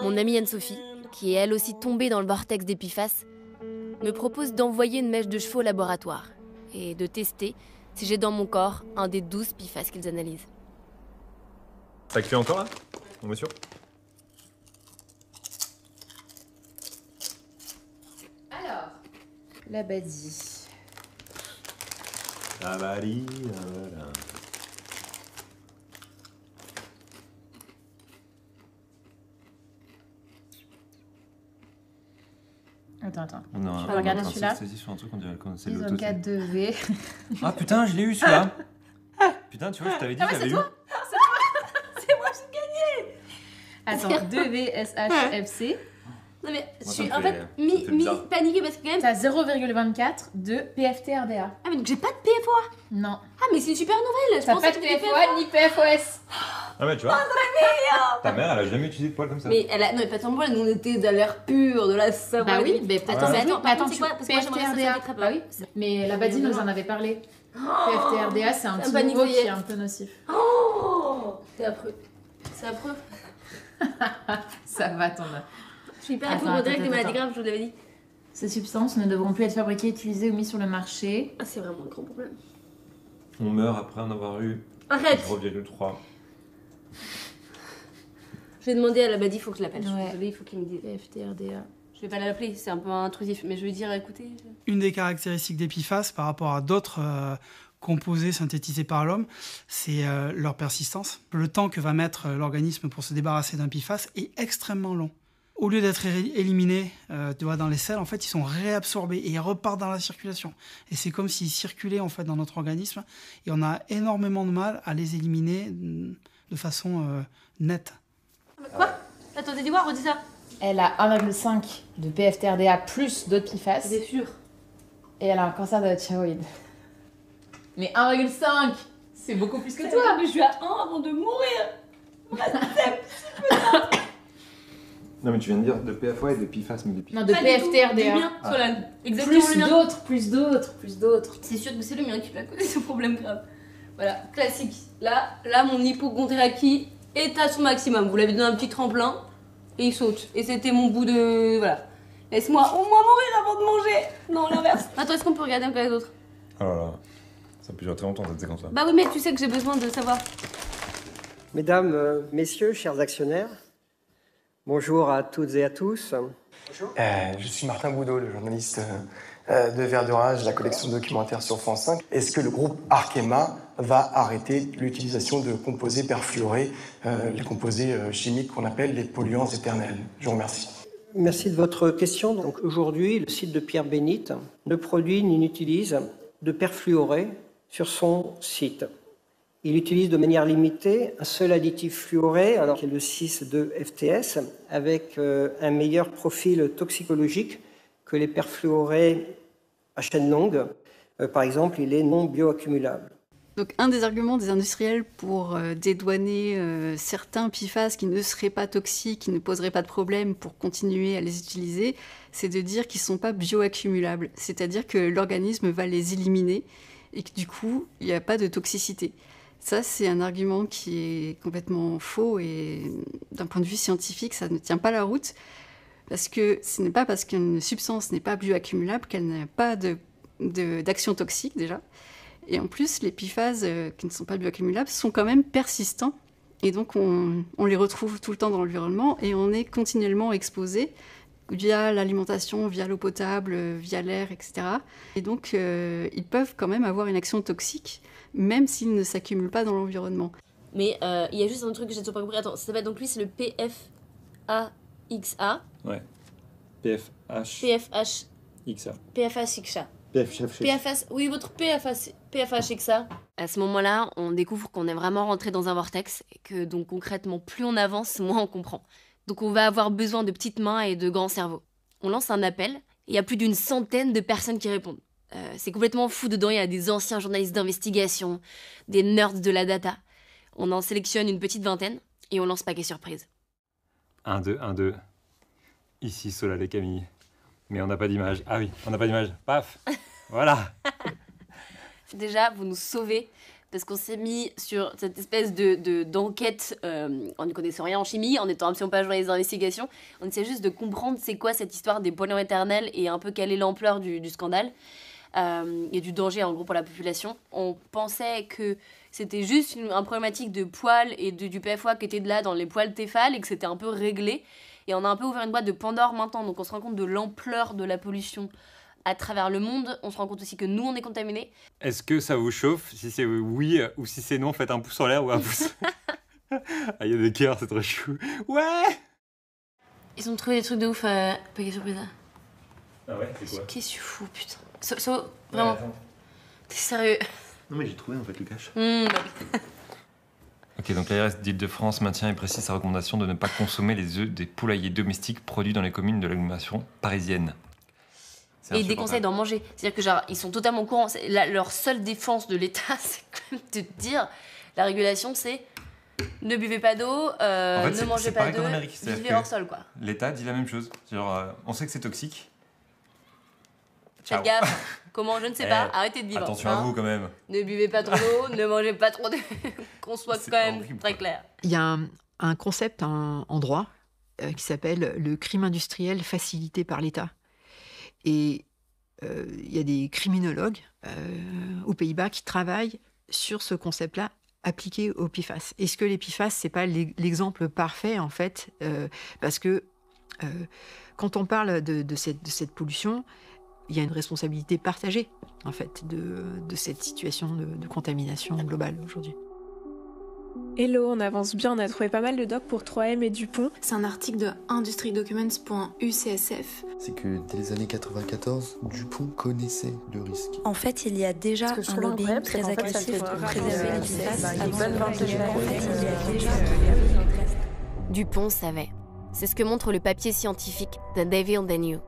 Mon amie Anne-Sophie, qui est elle aussi tombée dans le vortex des PFAS, me propose d'envoyer une mèche de cheveux au laboratoire et de tester si j'ai dans mon corps un des 12 PFAS qu'ils analysent. Ça cuit encore là, mon monsieur? Alors, la badie. La badie, voilà. Attends. Non, tu peux regarder celui-là. C'est sur un truc, on dirait que c'est l'auto. 4 2V. Ah putain, je l'ai eu celui-là. Putain, tu vois, je t'avais dit, j'avais eu. C'est moi, j'ai gagné. Attends, 2VSHFC. Non mais je suis en fait mi-paniquée parce que quand même... T'as 0,24 de PFT-RDA. Ah mais donc j'ai pas de PFOA. Non. Ah mais c'est une super nouvelle. T'as pas de PFOA ni PFOS. Ah mais tu vois, ta mère, elle a jamais utilisé de poils comme ça. Mais elle a... Non mais pas de poils, nous on était dans l'air pur, de la saveur. Bah oui, mais peut-être... Attends, c'est quoi? Parce que moi j'aimerais ça. Bah oui, mais la badine nous en avait parlé. PFT-RDA, c'est un petit niveau qui est un peu nocif. Oh, c'est affreux. C'est affreux. Ça va, ton... Je suis hyper affreux, on dirait que des maladies graves, je vous l'avais dit. Ces substances ne devront plus être fabriquées, utilisées ou mises sur le marché. Ah, c'est vraiment un grand problème. On meurt après en avoir eu. Arrête! 0,3. Je vais demander à la badie, il faut que je l'appelle. Ouais. Je suis désolée, il faut qu'il me dise. PFT-RDA. Je vais pas l'appeler, c'est un peu intrusif, mais je vais lui dire, écoutez... Une des caractéristiques des PFAS par rapport à d'autres composés synthétisés par l'homme, c'est leur persistance. Le temps que va mettre l'organisme pour se débarrasser d'un PFAS est extrêmement long. Au lieu d'être éliminés dans les selles, en fait, ils sont réabsorbés et ils repartent dans la circulation. Et c'est comme s'ils circulaient en fait dans notre organisme. Et on a énormément de mal à les éliminer de façon nette. Quoi? Attends, t'as dit quoi? Redis ça. Elle a 1,5 de PFT-RDA plus d'autres PFAS. C'est sûr. Et elle a un cancer de la thyroïde. Mais 1,5, c'est beaucoup plus que toi. Mais je suis à 1 avant de mourir. Non mais tu viens de dire de PFOA et de PFAS, mais de PFAS. Non, de PFT-RDA. Exactement plus d'autres. C'est sûr que c'est le mien qui va causer ce problème grave. Voilà, classique. Là mon hypocondriaque est à son maximum. Vous l'avez donné un petit tremplin et il saute. Et c'était mon bout de... Voilà. Laisse-moi au moins mourir avant de manger. Non, l'inverse. Attends, est-ce qu'on peut regarder un peu les autres? Oh là là, ça peut durer très longtemps cette séquence-là. Bah oui, mais tu sais que j'ai besoin de savoir. Mesdames, messieurs, chers actionnaires, bonjour à toutes et à tous. Je suis Martin Boudot, le journaliste de Verdurage, la collection documentaire sur France 5. Est-ce que le groupe Arkema va arrêter l'utilisation de composés perfluorés, les composés chimiques qu'on appelle les polluants éternels? Je vous remercie. Merci de votre question. Donc, aujourd'hui, le site de Pierre-Bénite ne produit ni n'utilise de perfluorés sur son site. Il utilise de manière limitée un seul additif fluoré, alors qui est le 6,2-FTS, avec un meilleur profil toxicologique que les perfluorés à chaîne longue. Par exemple, il est non bioaccumulable. Donc, un des arguments des industriels pour dédouaner certains PFAS qui ne seraient pas toxiques, qui ne poseraient pas de problème pour continuer à les utiliser, c'est de dire qu'ils ne sont pas bioaccumulables. C'est-à-dire que l'organisme va les éliminer et que du coup, il n'y a pas de toxicité. Ça, c'est un argument qui est complètement faux et d'un point de vue scientifique, ça ne tient pas la route parce que ce n'est pas parce qu'une substance n'est pas bioaccumulable qu'elle n'a pas d'action toxique déjà. Et en plus, les PFAS qui ne sont pas bioaccumulables sont quand même persistants et donc on les retrouve tout le temps dans l'environnement et on est continuellement exposé via l'alimentation, via l'eau potable, via l'air, etc. Et donc, ils peuvent quand même avoir une action toxique, même s'ils ne s'accumulent pas dans l'environnement. Mais il y a juste un truc que j'ai toujours pas compris. Attends, ça s'appelle donc lui, c'est le PFAXA. Ouais. PFH. PFHXA. PFHXA. Oui, votre PFHXA. À ce moment-là, on découvre qu'on est vraiment rentré dans un vortex et que donc concrètement, plus on avance, moins on comprend. Donc on va avoir besoin de petites mains et de grands cerveaux. On lance un appel, et il y a plus d'une centaine de personnes qui répondent. C'est complètement fou, dedans il y a des anciens journalistes d'investigation, des nerds de la data. On en sélectionne une petite vingtaine, et on lance paquet surprise. 1, 2, 1, 2. Ici, Solal et Camille. Mais on n'a pas d'image. Ah oui, on n'a pas d'image. Paf. Voilà. Déjà, vous nous sauvez, parce qu'on s'est mis sur cette espèce d'enquête, en ne connaissant rien en chimie, en étant absolument pas journaliste d'investigation. On essaie juste de comprendre c'est quoi cette histoire des polluants éternels et un peu quelle est l'ampleur du scandale et du danger en gros pour la population. On pensait que c'était juste une problématique de poils et du PFOA qui était de là dans les poils Tefal et que c'était un peu réglé. Et on a un peu ouvert une boîte de Pandore maintenant, donc on se rend compte de l'ampleur de la pollution à travers le monde. On se rend compte aussi que nous, on est contaminés. Est-ce que ça vous chauffe? Si c'est oui ou si c'est non, faites un pouce en l'air ou un pouce. Ah, il y a des cœurs, c'est trop chou. Ouais. Ils ont trouvé des trucs de ouf à paquet surprise. Ah ouais, c'est quoi? Qu'est-ce que tu fous, putain. Vraiment. T'es sérieux? Non mais j'ai trouvé en fait le cache. Ok, donc l'ARS d'Île-de-France maintient et précise sa recommandation de ne pas consommer les œufs des poulaillers domestiques produits dans les communes de l'agglomération parisienne. Et ils déconseillent d'en manger. C'est-à-dire que genre, ils sont totalement au courant. Leur seule défense de l'État, c'est quand même de dire, la régulation, c'est ne buvez pas d'eau, ne mangez pas d'œufs, vivez hors sol, quoi. L'État dit la même chose. Genre, on sait que c'est toxique. Faites gaffe. Comment, je ne sais pas. Arrêtez de vivre. Attention à vous quand même. Ne buvez pas trop d'eau, ne mangez pas trop d'œufs. Qu'on soit quand même horrible, très clair. Il y a un concept en droit qui s'appelle le crime industriel facilité par l'État. Et il y a des criminologues aux Pays-Bas qui travaillent sur ce concept-là appliqué aux PFAS. Est-ce que les PFAS, c'est pas l'exemple parfait, en fait, parce que quand on parle de cette pollution, il y a une responsabilité partagée, en fait, de cette situation de contamination globale aujourd'hui. Hello, on avance bien, on a trouvé pas mal de docs pour 3M et Dupont. C'est un article de industrydocuments.ucsf. C'est que dès les années 94, Dupont connaissait le risque. En fait, il y a déjà un lobbying très agressif pour préserver les PFAS avant Dupont savait. C'est ce que montre le papier scientifique The Devil They Knew.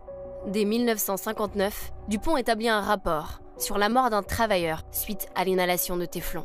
Dès 1959, Dupont établit un rapport sur la mort d'un travailleur suite à l'inhalation de téflon.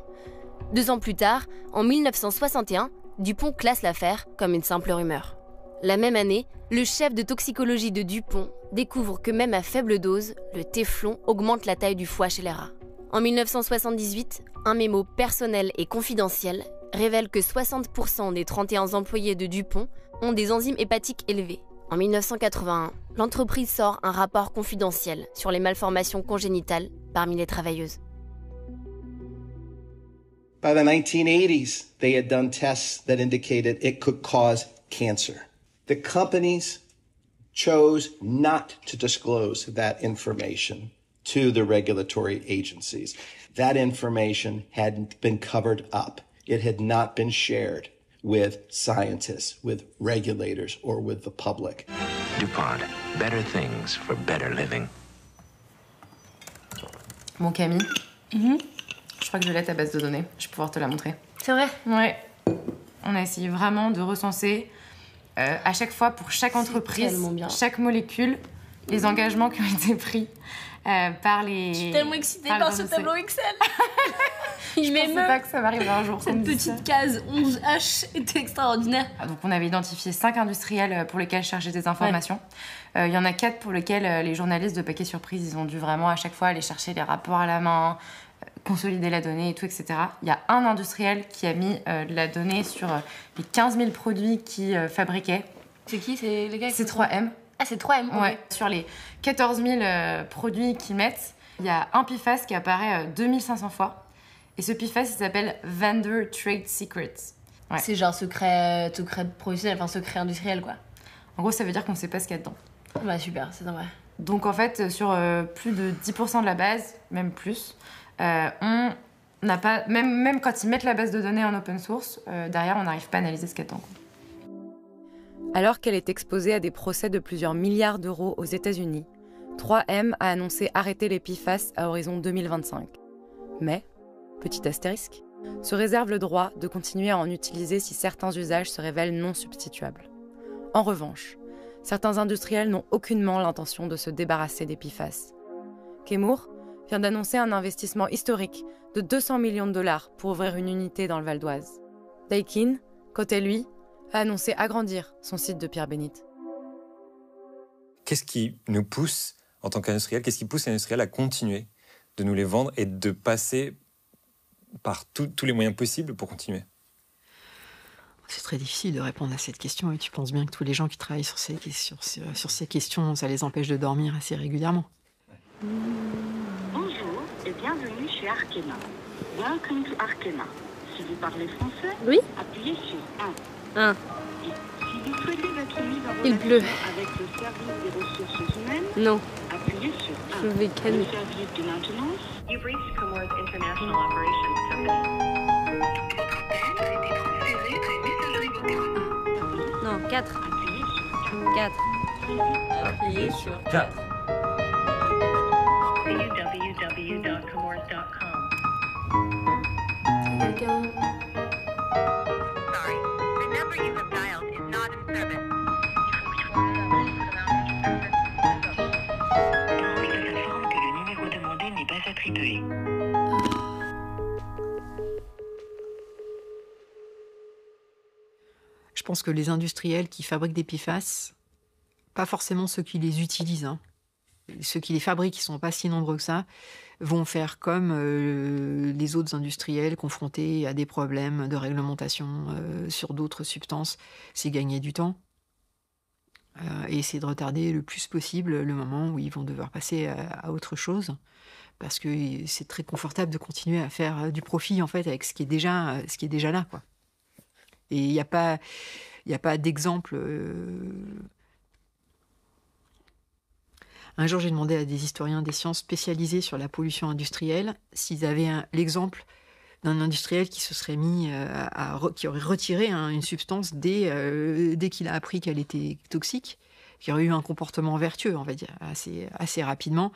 2 ans plus tard, en 1961, Dupont classe l'affaire comme une simple rumeur. La même année, le chef de toxicologie de Dupont découvre que même à faible dose, le téflon augmente la taille du foie chez les rats. En 1978, un mémo personnel et confidentiel révèle que 60% des 31 employés de Dupont ont des enzymes hépatiques élevées. En 1981, l'entreprise sort un rapport confidentiel sur les malformations congénitales parmi les travailleuses. By the 1980s, they had done tests that indicated it could cause cancer. The companies chose not to disclose that information to the regulatory agencies. That information had been covered up. It had not been shared with scientists, with regulators, or with the public. DuPont, better things for better living. Bon, Camille, je crois que je l'ai ta base de données. Je vais pouvoir te la montrer. C'est vrai? Ouais. On a essayé vraiment de recenser à chaque fois pour chaque entreprise, chaque molécule, les engagements qui ont été pris par les... Je suis tellement excitée par ce tableau Excel. Je pensais pas que ça m'arriverait un jour. Cette petite case 11H était extraordinaire. Donc on avait identifié 5 industriels pour lesquels chercher des informations. Il y en a 4 pour lesquels les journalistes de Paquet Surprise, ils ont dû vraiment à chaque fois aller chercher les rapports à la main, consolider la donnée et tout, etc. Il y a un industriel qui a mis de la donnée sur les 15 000 produits qu'ils fabriquaient. C'est qui? C'est les gars? C'est 3M. Ah, c'est 3M, okay. Ouais. Sur les 14 000 produits qu'ils mettent, il y a un PFAS qui apparaît 2500 fois. Et ce PFAS, il s'appelle Vendor Trade Secrets. Ouais. C'est genre secret professionnel, enfin secret industriel, quoi. En gros, ça veut dire qu'on sait pas ce qu'il y a dedans. Bah super, c'est vrai. Donc en fait, sur plus de 10% de la base, même plus, on n'a pas... Même quand ils mettent la base de données en open source, derrière, on n'arrive pas à analyser ce qu'il y a dedans. Alors qu'elle est exposée à des procès de plusieurs milliards d'euros aux États-Unis, 3M a annoncé arrêter les PFAS à horizon 2025. Mais, petit astérisque, se réserve le droit de continuer à en utiliser si certains usages se révèlent non substituables. En revanche, certains industriels n'ont aucunement l'intention de se débarrasser des PFAS. Chemours vient d'annoncer un investissement historique de 200 millions de dollars pour ouvrir une unité dans le Val d'Oise. Daikin, côté lui, a annoncé agrandir son site de Pierre-Bénite. Qu'est-ce qui nous pousse, en tant qu'industriel, qu'est-ce qui pousse l'industriel à continuer de nous les vendre et de passer par tous les moyens possibles pour continuer? C'est très difficile de répondre à cette question et tu penses bien que tous les gens qui travaillent sur ces questions, ça les empêche de dormir assez régulièrement. Bonjour et bienvenue chez Arkema. Welcome to Arkema. Si vous parlez français, oui, appuyez sur 1. 1. Si vous souhaitez être mis en Il pleut. avec le service des ressources humaines, non, appuyez sur 1. Je vais calmer. Le service de maintenance. You've reached Chemours International Operations Company. Non, 4. Appuyez sur 4. Appuyez sur 4. www.chemours.com. Quelqu'un? Sorry, the number you have dialed is not in service. On vous informe que le numéro demandé n'est pas attribué. Je pense que les industriels qui fabriquent des PFAS, pas forcément ceux qui les utilisent, hein. Ceux qui les fabriquent, qui ne sont pas si nombreux que ça, vont faire comme les autres industriels confrontés à des problèmes de réglementation sur d'autres substances. C'est gagner du temps et essayer de retarder le plus possible le moment où ils vont devoir passer à autre chose. Parce que c'est très confortable de continuer à faire du profit en fait, avec ce qui est déjà là, quoi. Et il n'y a pas d'exemple. Un jour, j'ai demandé à des historiens des sciences spécialisés sur la pollution industrielle s'ils avaient l'exemple d'un industriel qui se serait mis qui aurait retiré une substance dès qu'il a appris qu'elle était toxique, qui aurait eu un comportement vertueux, on va dire, assez rapidement.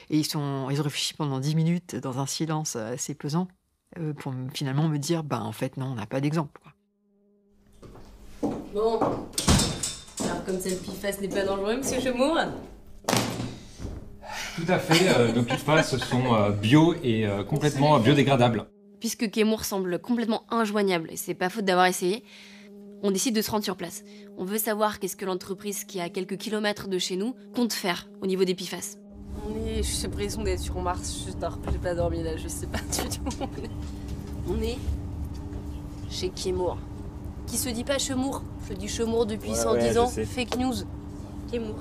Et ils ont réfléchi pendant 10 minutes dans un silence assez pesant pour finalement me dire, en fait, non, on n'a pas d'exemple, quoi. Bon, alors comme c'est le PFAS n'est pas dangereux, monsieur Chemours? Tout à fait, nos PFAS sont bio et complètement biodégradables. Puisque Chemours semble complètement injoignable, et c'est pas faute d'avoir essayé, on décide de se rendre sur place. On veut savoir qu'est-ce que l'entreprise qui est à quelques kilomètres de chez nous compte faire au niveau des PFAS. Je suis l'impression d'être sur Mars, j'ai pas dormi là, je sais pas du tout. On est chez Chemours. Qui se dit pas Chemours, se dit Chemours depuis 110 ans, fake news. Kémour.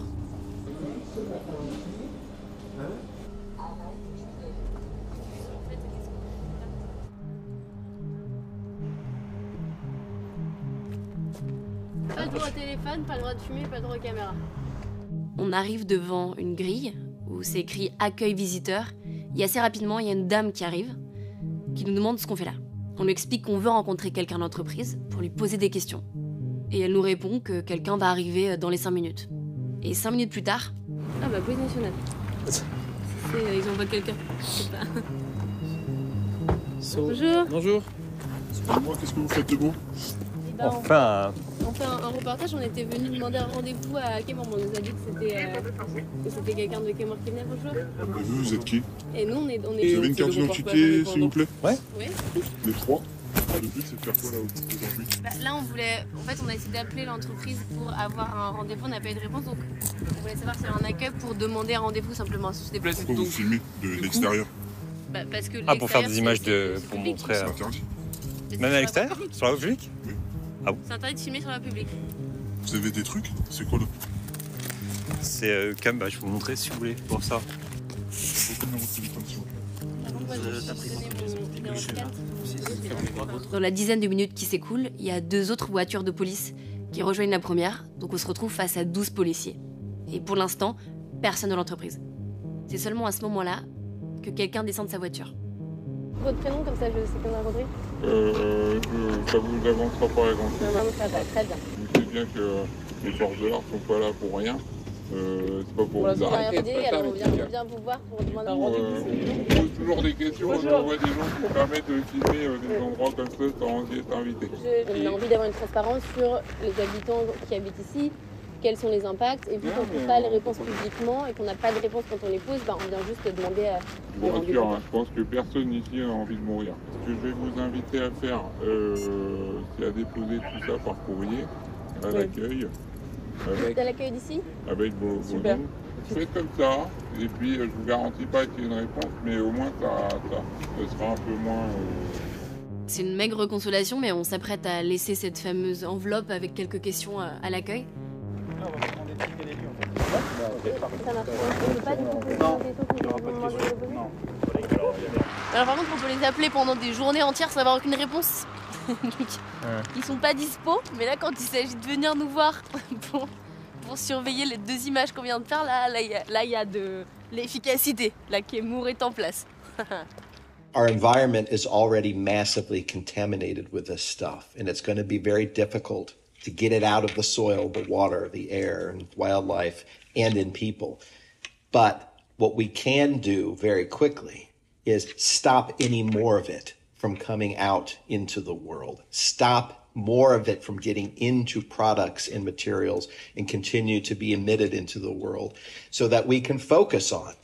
Pas le droit au téléphone, pas le droit de fumer, pas le droit aux caméras. On arrive devant une grille où c'est écrit accueil visiteur. Et assez rapidement, il y a une dame qui arrive, qui nous demande ce qu'on fait là. On lui explique qu'on veut rencontrer quelqu'un d'entreprise pour lui poser des questions. Et elle nous répond que quelqu'un va arriver dans les 5 minutes. Et 5 minutes plus tard... Ah bah, police nationale. Ils envoient quelqu'un. Je sais pas. Bonjour. Bonjour. Excusez-moi, qu'est-ce que vous faites de bon? On fait un reportage, on était venu demander un rendez-vous à Kémour. On nous a dit que c'était quelqu'un de Kémour qui venait. Bonjour. Et vous êtes qui? Et nous, on est Vous avez une carte d'identité, s'il vous plaît? Ouais. Oui. Les trois. Le but, c'est de faire quoi là aujourd'hui? Là, on a essayé d'appeler l'entreprise pour avoir un rendez-vous. On n'a pas eu de réponse, donc on voulait savoir s'il y avait un accueil pour demander un rendez-vous simplement. Pourquoi vous filmez de l'extérieur? Parce que pour faire des images pour montrer. C'est interdit. Même à l'extérieur? Sur la voie publique? Oui. Ah bon? C'est interdit de filmer sur la publique. Vous avez des trucs? C'est quoi là? C'est je vais vous montrer si vous voulez pour ça. Dans la dizaine de minutes qui s'écoulent, il y a 2 autres voitures de police qui rejoignent la première, donc on se retrouve face à 12 policiers. Et pour l'instant, personne de l'entreprise. C'est seulement à ce moment-là que quelqu'un descend de sa voiture. Votre prénom, comme ça je sais qu'on a rencontré? Ça vous avancera pas grand-chose. Non, ça va, très bien. Vous savez bien que les forces de l'ordre sont pas là pour rien. C'est pas pour vous arrêter. Alors on vient vous voir pour demander un rendez-vous. On pose toujours des questions, on envoie des gens qui permettent de filmer des endroits comme ça sans y être invité. On a envie d'avoir une transparence sur les habitants qui habitent ici, quels sont les impacts, et vu qu'on ne trouve pas les réponses publiquement et qu'on n'a pas de réponse quand on les pose, on vient juste demander à... Je vous rassure, je pense que personne ici n'a envie de mourir. Ce que je vais vous inviter à faire, c'est à déposer tout ça par courrier à l'accueil. Avec... à l'accueil d'ici? Avec vos noms. Faites comme ça, et puis je vous garantis pas qu'il y ait une réponse, mais au moins ça sera un peu moins... C'est une maigre consolation, mais on s'apprête à laisser cette fameuse enveloppe avec quelques questions à l'accueil. On va pas demander de filmer les lieux, en fait. Ça marche. On ne peut pas du tout poser des questions qui vont demander de poser? Non. Alors par contre, on peut les appeler pendant des journées entières sans avoir aucune réponse. Ils sont pas dispo, mais là quand il s'agit de venir nous voir pour surveiller les 2 images qu'on vient de faire, là il y a de l'efficacité. Là Kémour est en place. Our environment is already massively contaminated with this stuff, and it's going to be very difficult to get it out of the soil, the water, the air, and wildlife, and in people. But what we can do very quickly is stop any more of it from coming out into the world. Stop more of it from getting into products and materials and continue to be emitted into the world so that we can focus on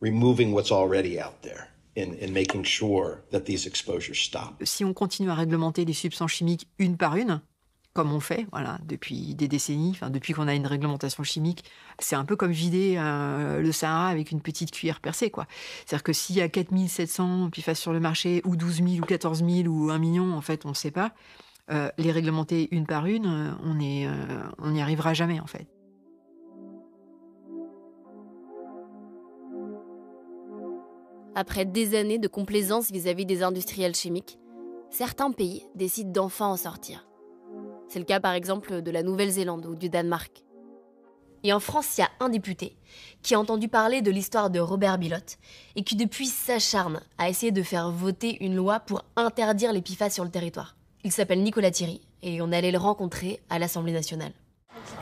removing what's already out there and making sure that these exposures stop. Si on continue à réglementer les substances chimiques une par une, comme on fait depuis des décennies, depuis qu'on a une réglementation chimique, c'est un peu comme vider le Sahara avec une petite cuillère percée, quoi. C'est-à-dire que s'il y a 4700 PFAS sur le marché, ou 12 000, ou 14 000, ou 1 million, en fait, on ne sait pas, les réglementer une par une, on n'y arrivera jamais, en fait. Après des années de complaisance vis-à-vis des industriels chimiques, certains pays décident d'enfin en sortir. C'est le cas par exemple de la Nouvelle-Zélande ou du Danemark. Et en France, il y a un député qui a entendu parler de l'histoire de Robert Billotte et qui depuis s'acharne à essayer de faire voter une loi pour interdire les PFAS sur le territoire. Il s'appelle Nicolas Thierry et on allait le rencontrer à l'Assemblée nationale.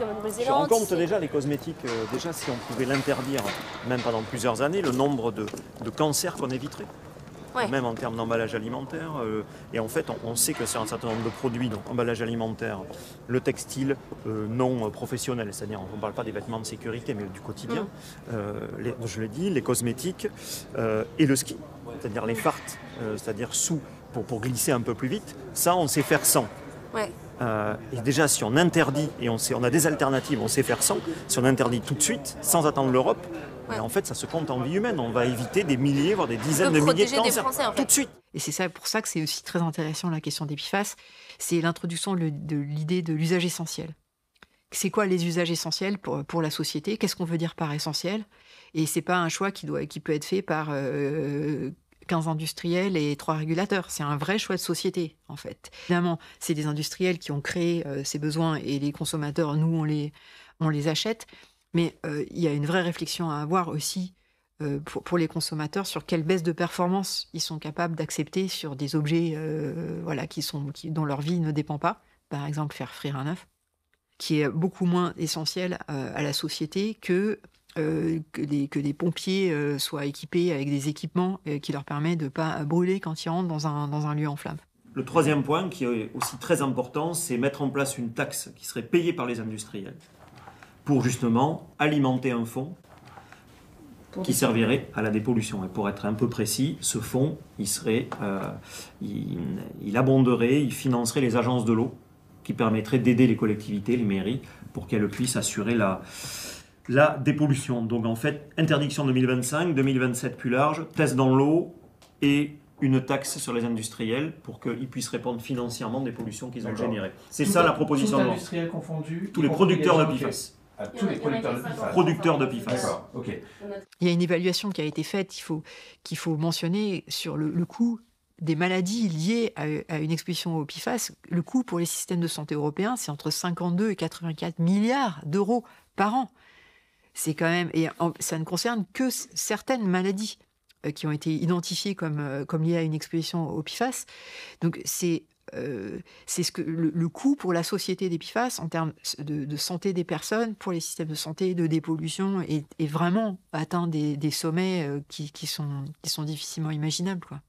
Je rends compte déjà, les cosmétiques, déjà si on pouvait l'interdire, même pendant plusieurs années, le nombre de cancers qu'on éviterait. Ouais. Même en termes d'emballage alimentaire. Et en fait, on sait que sur un certain nombre de produits, donc emballage alimentaire, le textile non professionnel, c'est-à-dire on ne parle pas des vêtements de sécurité, mais du quotidien, je l'ai dit, les cosmétiques et le ski, c'est-à-dire les farts, c'est-à-dire pour glisser un peu plus vite, ça on sait faire sans. Ouais. Et déjà, si on interdit, et on a des alternatives, on sait faire sans, si on interdit tout de suite, sans attendre l'Europe, ouais. En fait, ça se compte en vie humaine. On va éviter des milliers, voire des dizaines de milliers de cancers tout de suite. Et c'est pour ça que c'est aussi très intéressant la question des PFAS, c'est l'introduction de l'idée de l'usage essentiel. c'est quoi les usages essentiels pour la société, qu'est-ce qu'on veut dire par essentiel, et c'est pas un choix qui peut être fait par 15 industriels et 3 régulateurs. C'est un vrai choix de société, en fait. Évidemment, c'est des industriels qui ont créé ces besoins et les consommateurs, nous, on les achète. Mais il y a une vraie réflexion à avoir aussi pour les consommateurs sur quelle baisse de performance ils sont capables d'accepter sur des objets dont leur vie ne dépend pas. Par exemple, faire frire un œuf, qui est beaucoup moins essentiel à la société que les pompiers soient équipés avec des équipements qui leur permettent de ne pas brûler quand ils rentrent dans un lieu en flammes. Le troisième point, qui est aussi très important, c'est mettre en place une taxe qui serait payée par les industriels pour justement alimenter un fonds qui servirait à la dépollution. Et pour être un peu précis, ce fonds, il abonderait, il financerait les agences de l'eau, qui permettrait d'aider les collectivités, les mairies, pour qu'elles puissent assurer la dépollution. Donc en fait, interdiction 2025, 2027 plus large, test dans l'eau et une taxe sur les industriels pour qu'ils puissent répondre financièrement des pollutions qu'ils ont générées. C'est ça la proposition de loi. Tous les industriels confondus, tous les producteurs de PFAS. Tous les producteurs de PFAS. Producteurs de PFAS. D'accord, ok. Il y a une évaluation qui a été faite, qu'il faut mentionner sur le coût des maladies liées à une exposition au PFAS. Le coût pour les systèmes de santé européens, c'est entre 52 et 84 milliards d'euros par an. C'est quand même, et ça ne concerne que certaines maladies qui ont été identifiées comme liées à une exposition au PFAS. Donc c'est le coût pour la société des PFAS en termes de santé des personnes, pour les systèmes de santé, de dépollution, est vraiment atteint des sommets qui sont difficilement imaginables, quoi.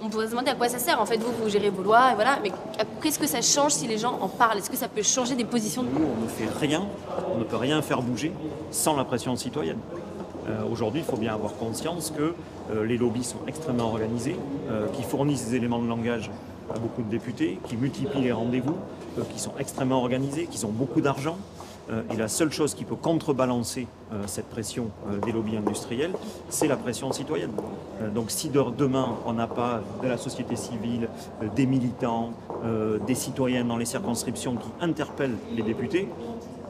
On pourrait se demander à quoi ça sert. En fait, vous gérez vos lois, et voilà. Mais qu'est-ce que ça change si les gens en parlent? Est-ce que ça peut changer des positions? Nous, on ne fait rien, on ne peut rien faire bouger sans la pression citoyenne. Aujourd'hui, il faut bien avoir conscience que les lobbies sont extrêmement organisés, qui fournissent des éléments de langage à beaucoup de députés, qui multiplient les rendez-vous, qui sont extrêmement organisés, qui ont beaucoup d'argent. Et la seule chose qui peut contrebalancer cette pression des lobbies industriels, c'est la pression citoyenne. Donc si demain, on n'a pas de la société civile, des militants, des citoyens dans les circonscriptions qui interpellent les députés,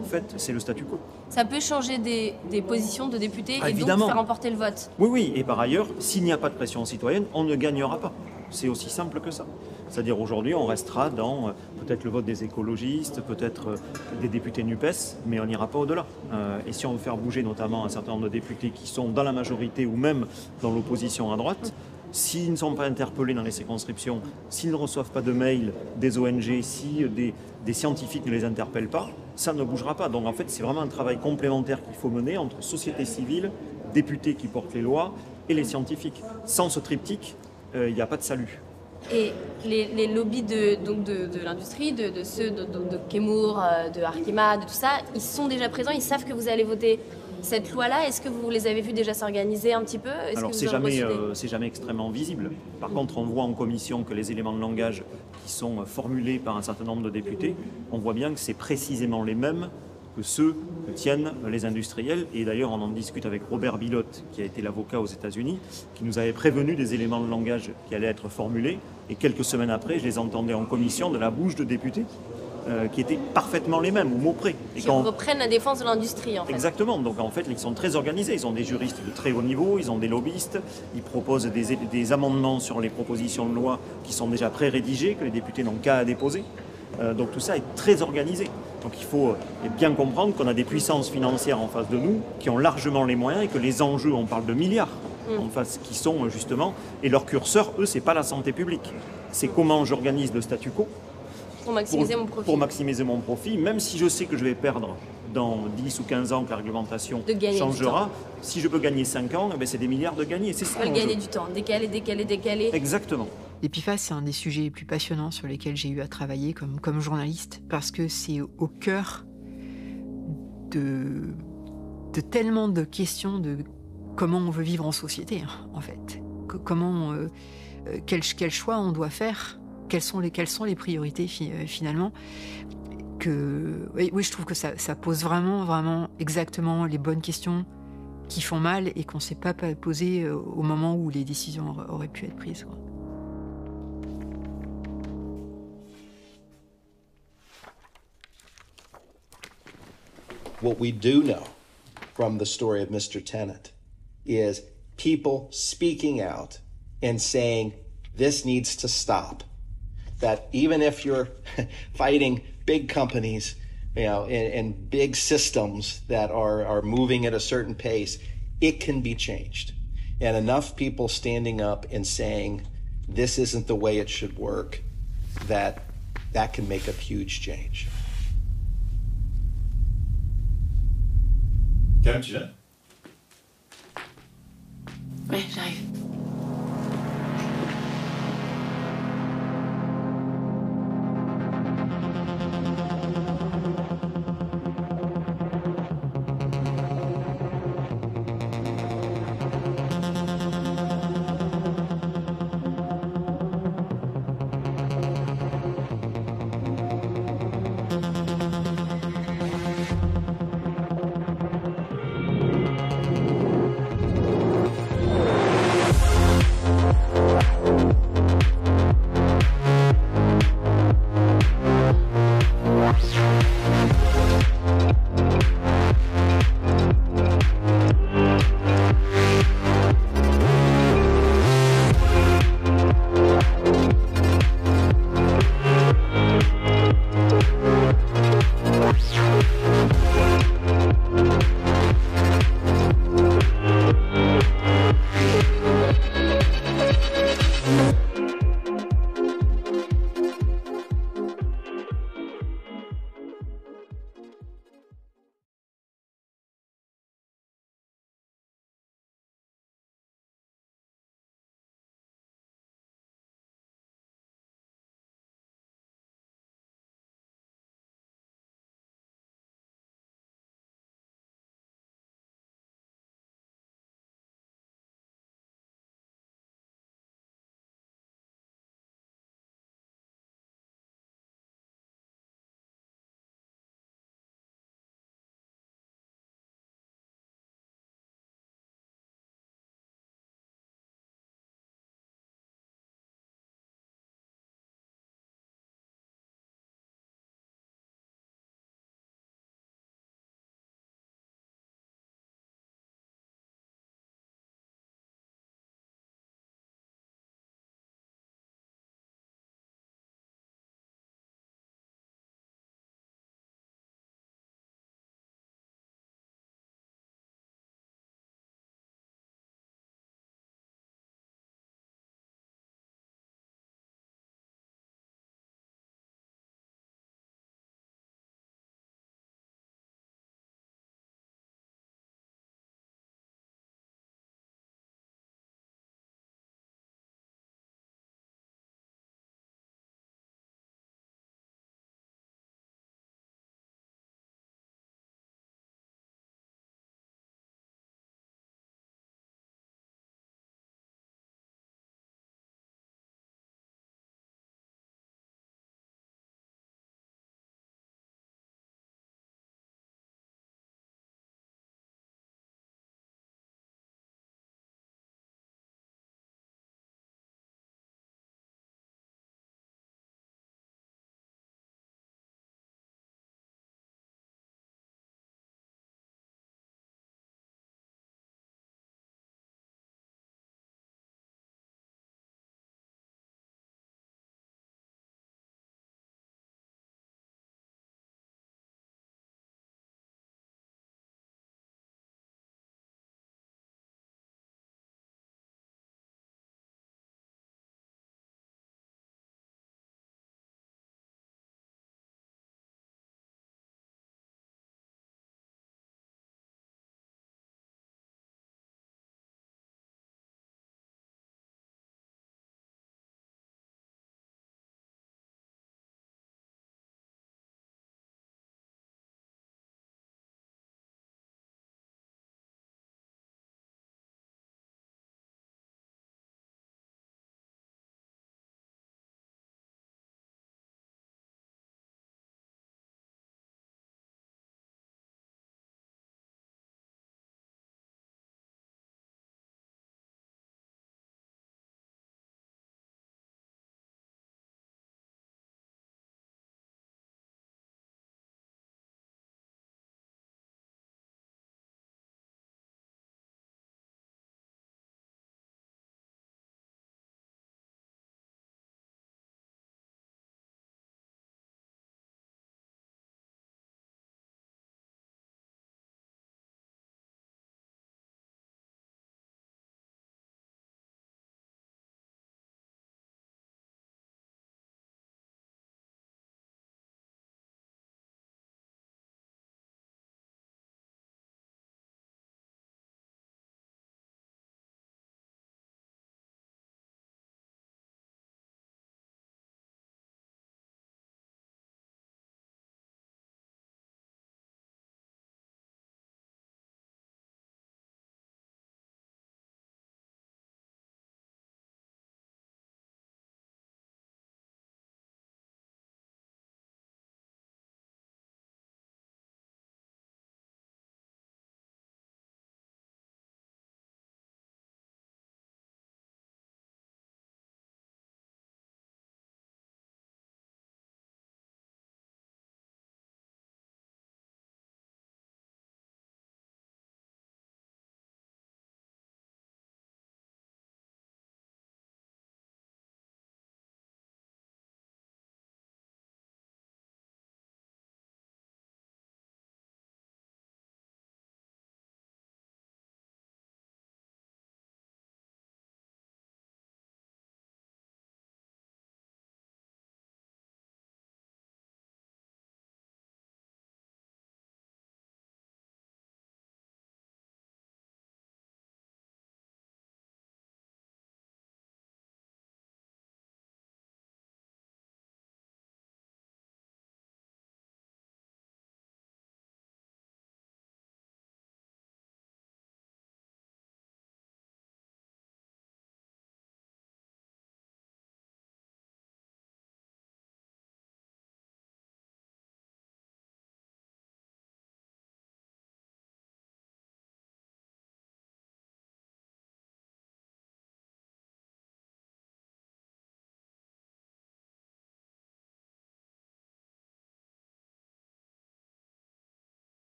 en fait, c'est le statu quo. Ça peut changer des positions de députés et évidemment. Donc faire emporter le vote. Oui, et par ailleurs, s'il n'y a pas de pression citoyenne, on ne gagnera pas. C'est aussi simple que ça. C'est-à-dire aujourd'hui, on restera dans peut-être le vote des écologistes, peut-être des députés NUPES, mais on n'ira pas au-delà. Et si on veut faire bouger notamment un certain nombre de députés qui sont dans la majorité ou même dans l'opposition à droite, s'ils ne sont pas interpellés dans les circonscriptions, s'ils ne reçoivent pas de mails des ONG, si des scientifiques ne les interpellent pas, ça ne bougera pas. Donc en fait, c'est vraiment un travail complémentaire qu'il faut mener entre société civile, députés qui portent les lois et les scientifiques. Sans ce triptyque, il n'y a pas de salut. Et les lobbies de l'industrie, de ceux de Chemours, de Arkema, de tout ça, ils sont déjà présents, ils savent que vous allez voter cette loi-là. Est-ce que vous les avez vus déjà s'organiser un petit peu? Alors c'est jamais extrêmement visible. Par contre, on voit en commission que les éléments de langage qui sont formulés par un certain nombre de députés, on voit bien que c'est précisément les mêmes que ceux que tiennent les industriels. Et d'ailleurs, on en discute avec Robert Bilotte, qui a été l'avocat aux États-Unis, qui nous avait prévenu des éléments de langage qui allaient être formulés. Et quelques semaines après, je les entendais en commission de la bouche de députés qui étaient parfaitement les mêmes, au mot près. Qui reprennent la défense de l'industrie, en fait. Exactement. Donc, en fait, ils sont très organisés. Ils ont des juristes de très haut niveau, ils ont des lobbyistes, ils proposent des amendements sur les propositions de loi qui sont déjà pré-rédigées, que les députés n'ont qu'à déposer. Donc, tout ça est très organisé. Donc, il faut bien comprendre qu'on a des puissances financières en face de nous qui ont largement les moyens et que les enjeux, on parle de milliards en face, qui sont justement... Et leur curseur, eux, c'est pas la santé publique. C'est comment j'organise le statu quo pour maximiser mon profit. Pour maximiser mon profit, même si je sais que je vais perdre dans 10 ou 15 ans que la réglementation changera. Si je peux gagner 5 ans, c'est des milliards de gagnés. C'est ça. Gagner du temps, décaler. Exactement. Les PFAS, c'est un des sujets les plus passionnants sur lesquels j'ai eu à travailler comme journaliste, parce que c'est au cœur de tellement de questions de comment on veut vivre en société, en fait. Comment, quel choix on doit faire, quelles sont les priorités finalement. Oui, je trouve que ça pose vraiment exactement les bonnes questions qui font mal et qu'on ne s'est pas posées au moment où les décisions auraient pu être prises, quoi. What we do know from the story of Mr. Tennant is people speaking out and saying, this needs to stop. That even if you're fighting big companies, you know, and big systems that are moving at a certain pace, it can be changed. And enough people standing up and saying, this isn't the way it should work, that can make a huge change. Cam, tu viens? Ouais, j'arrive.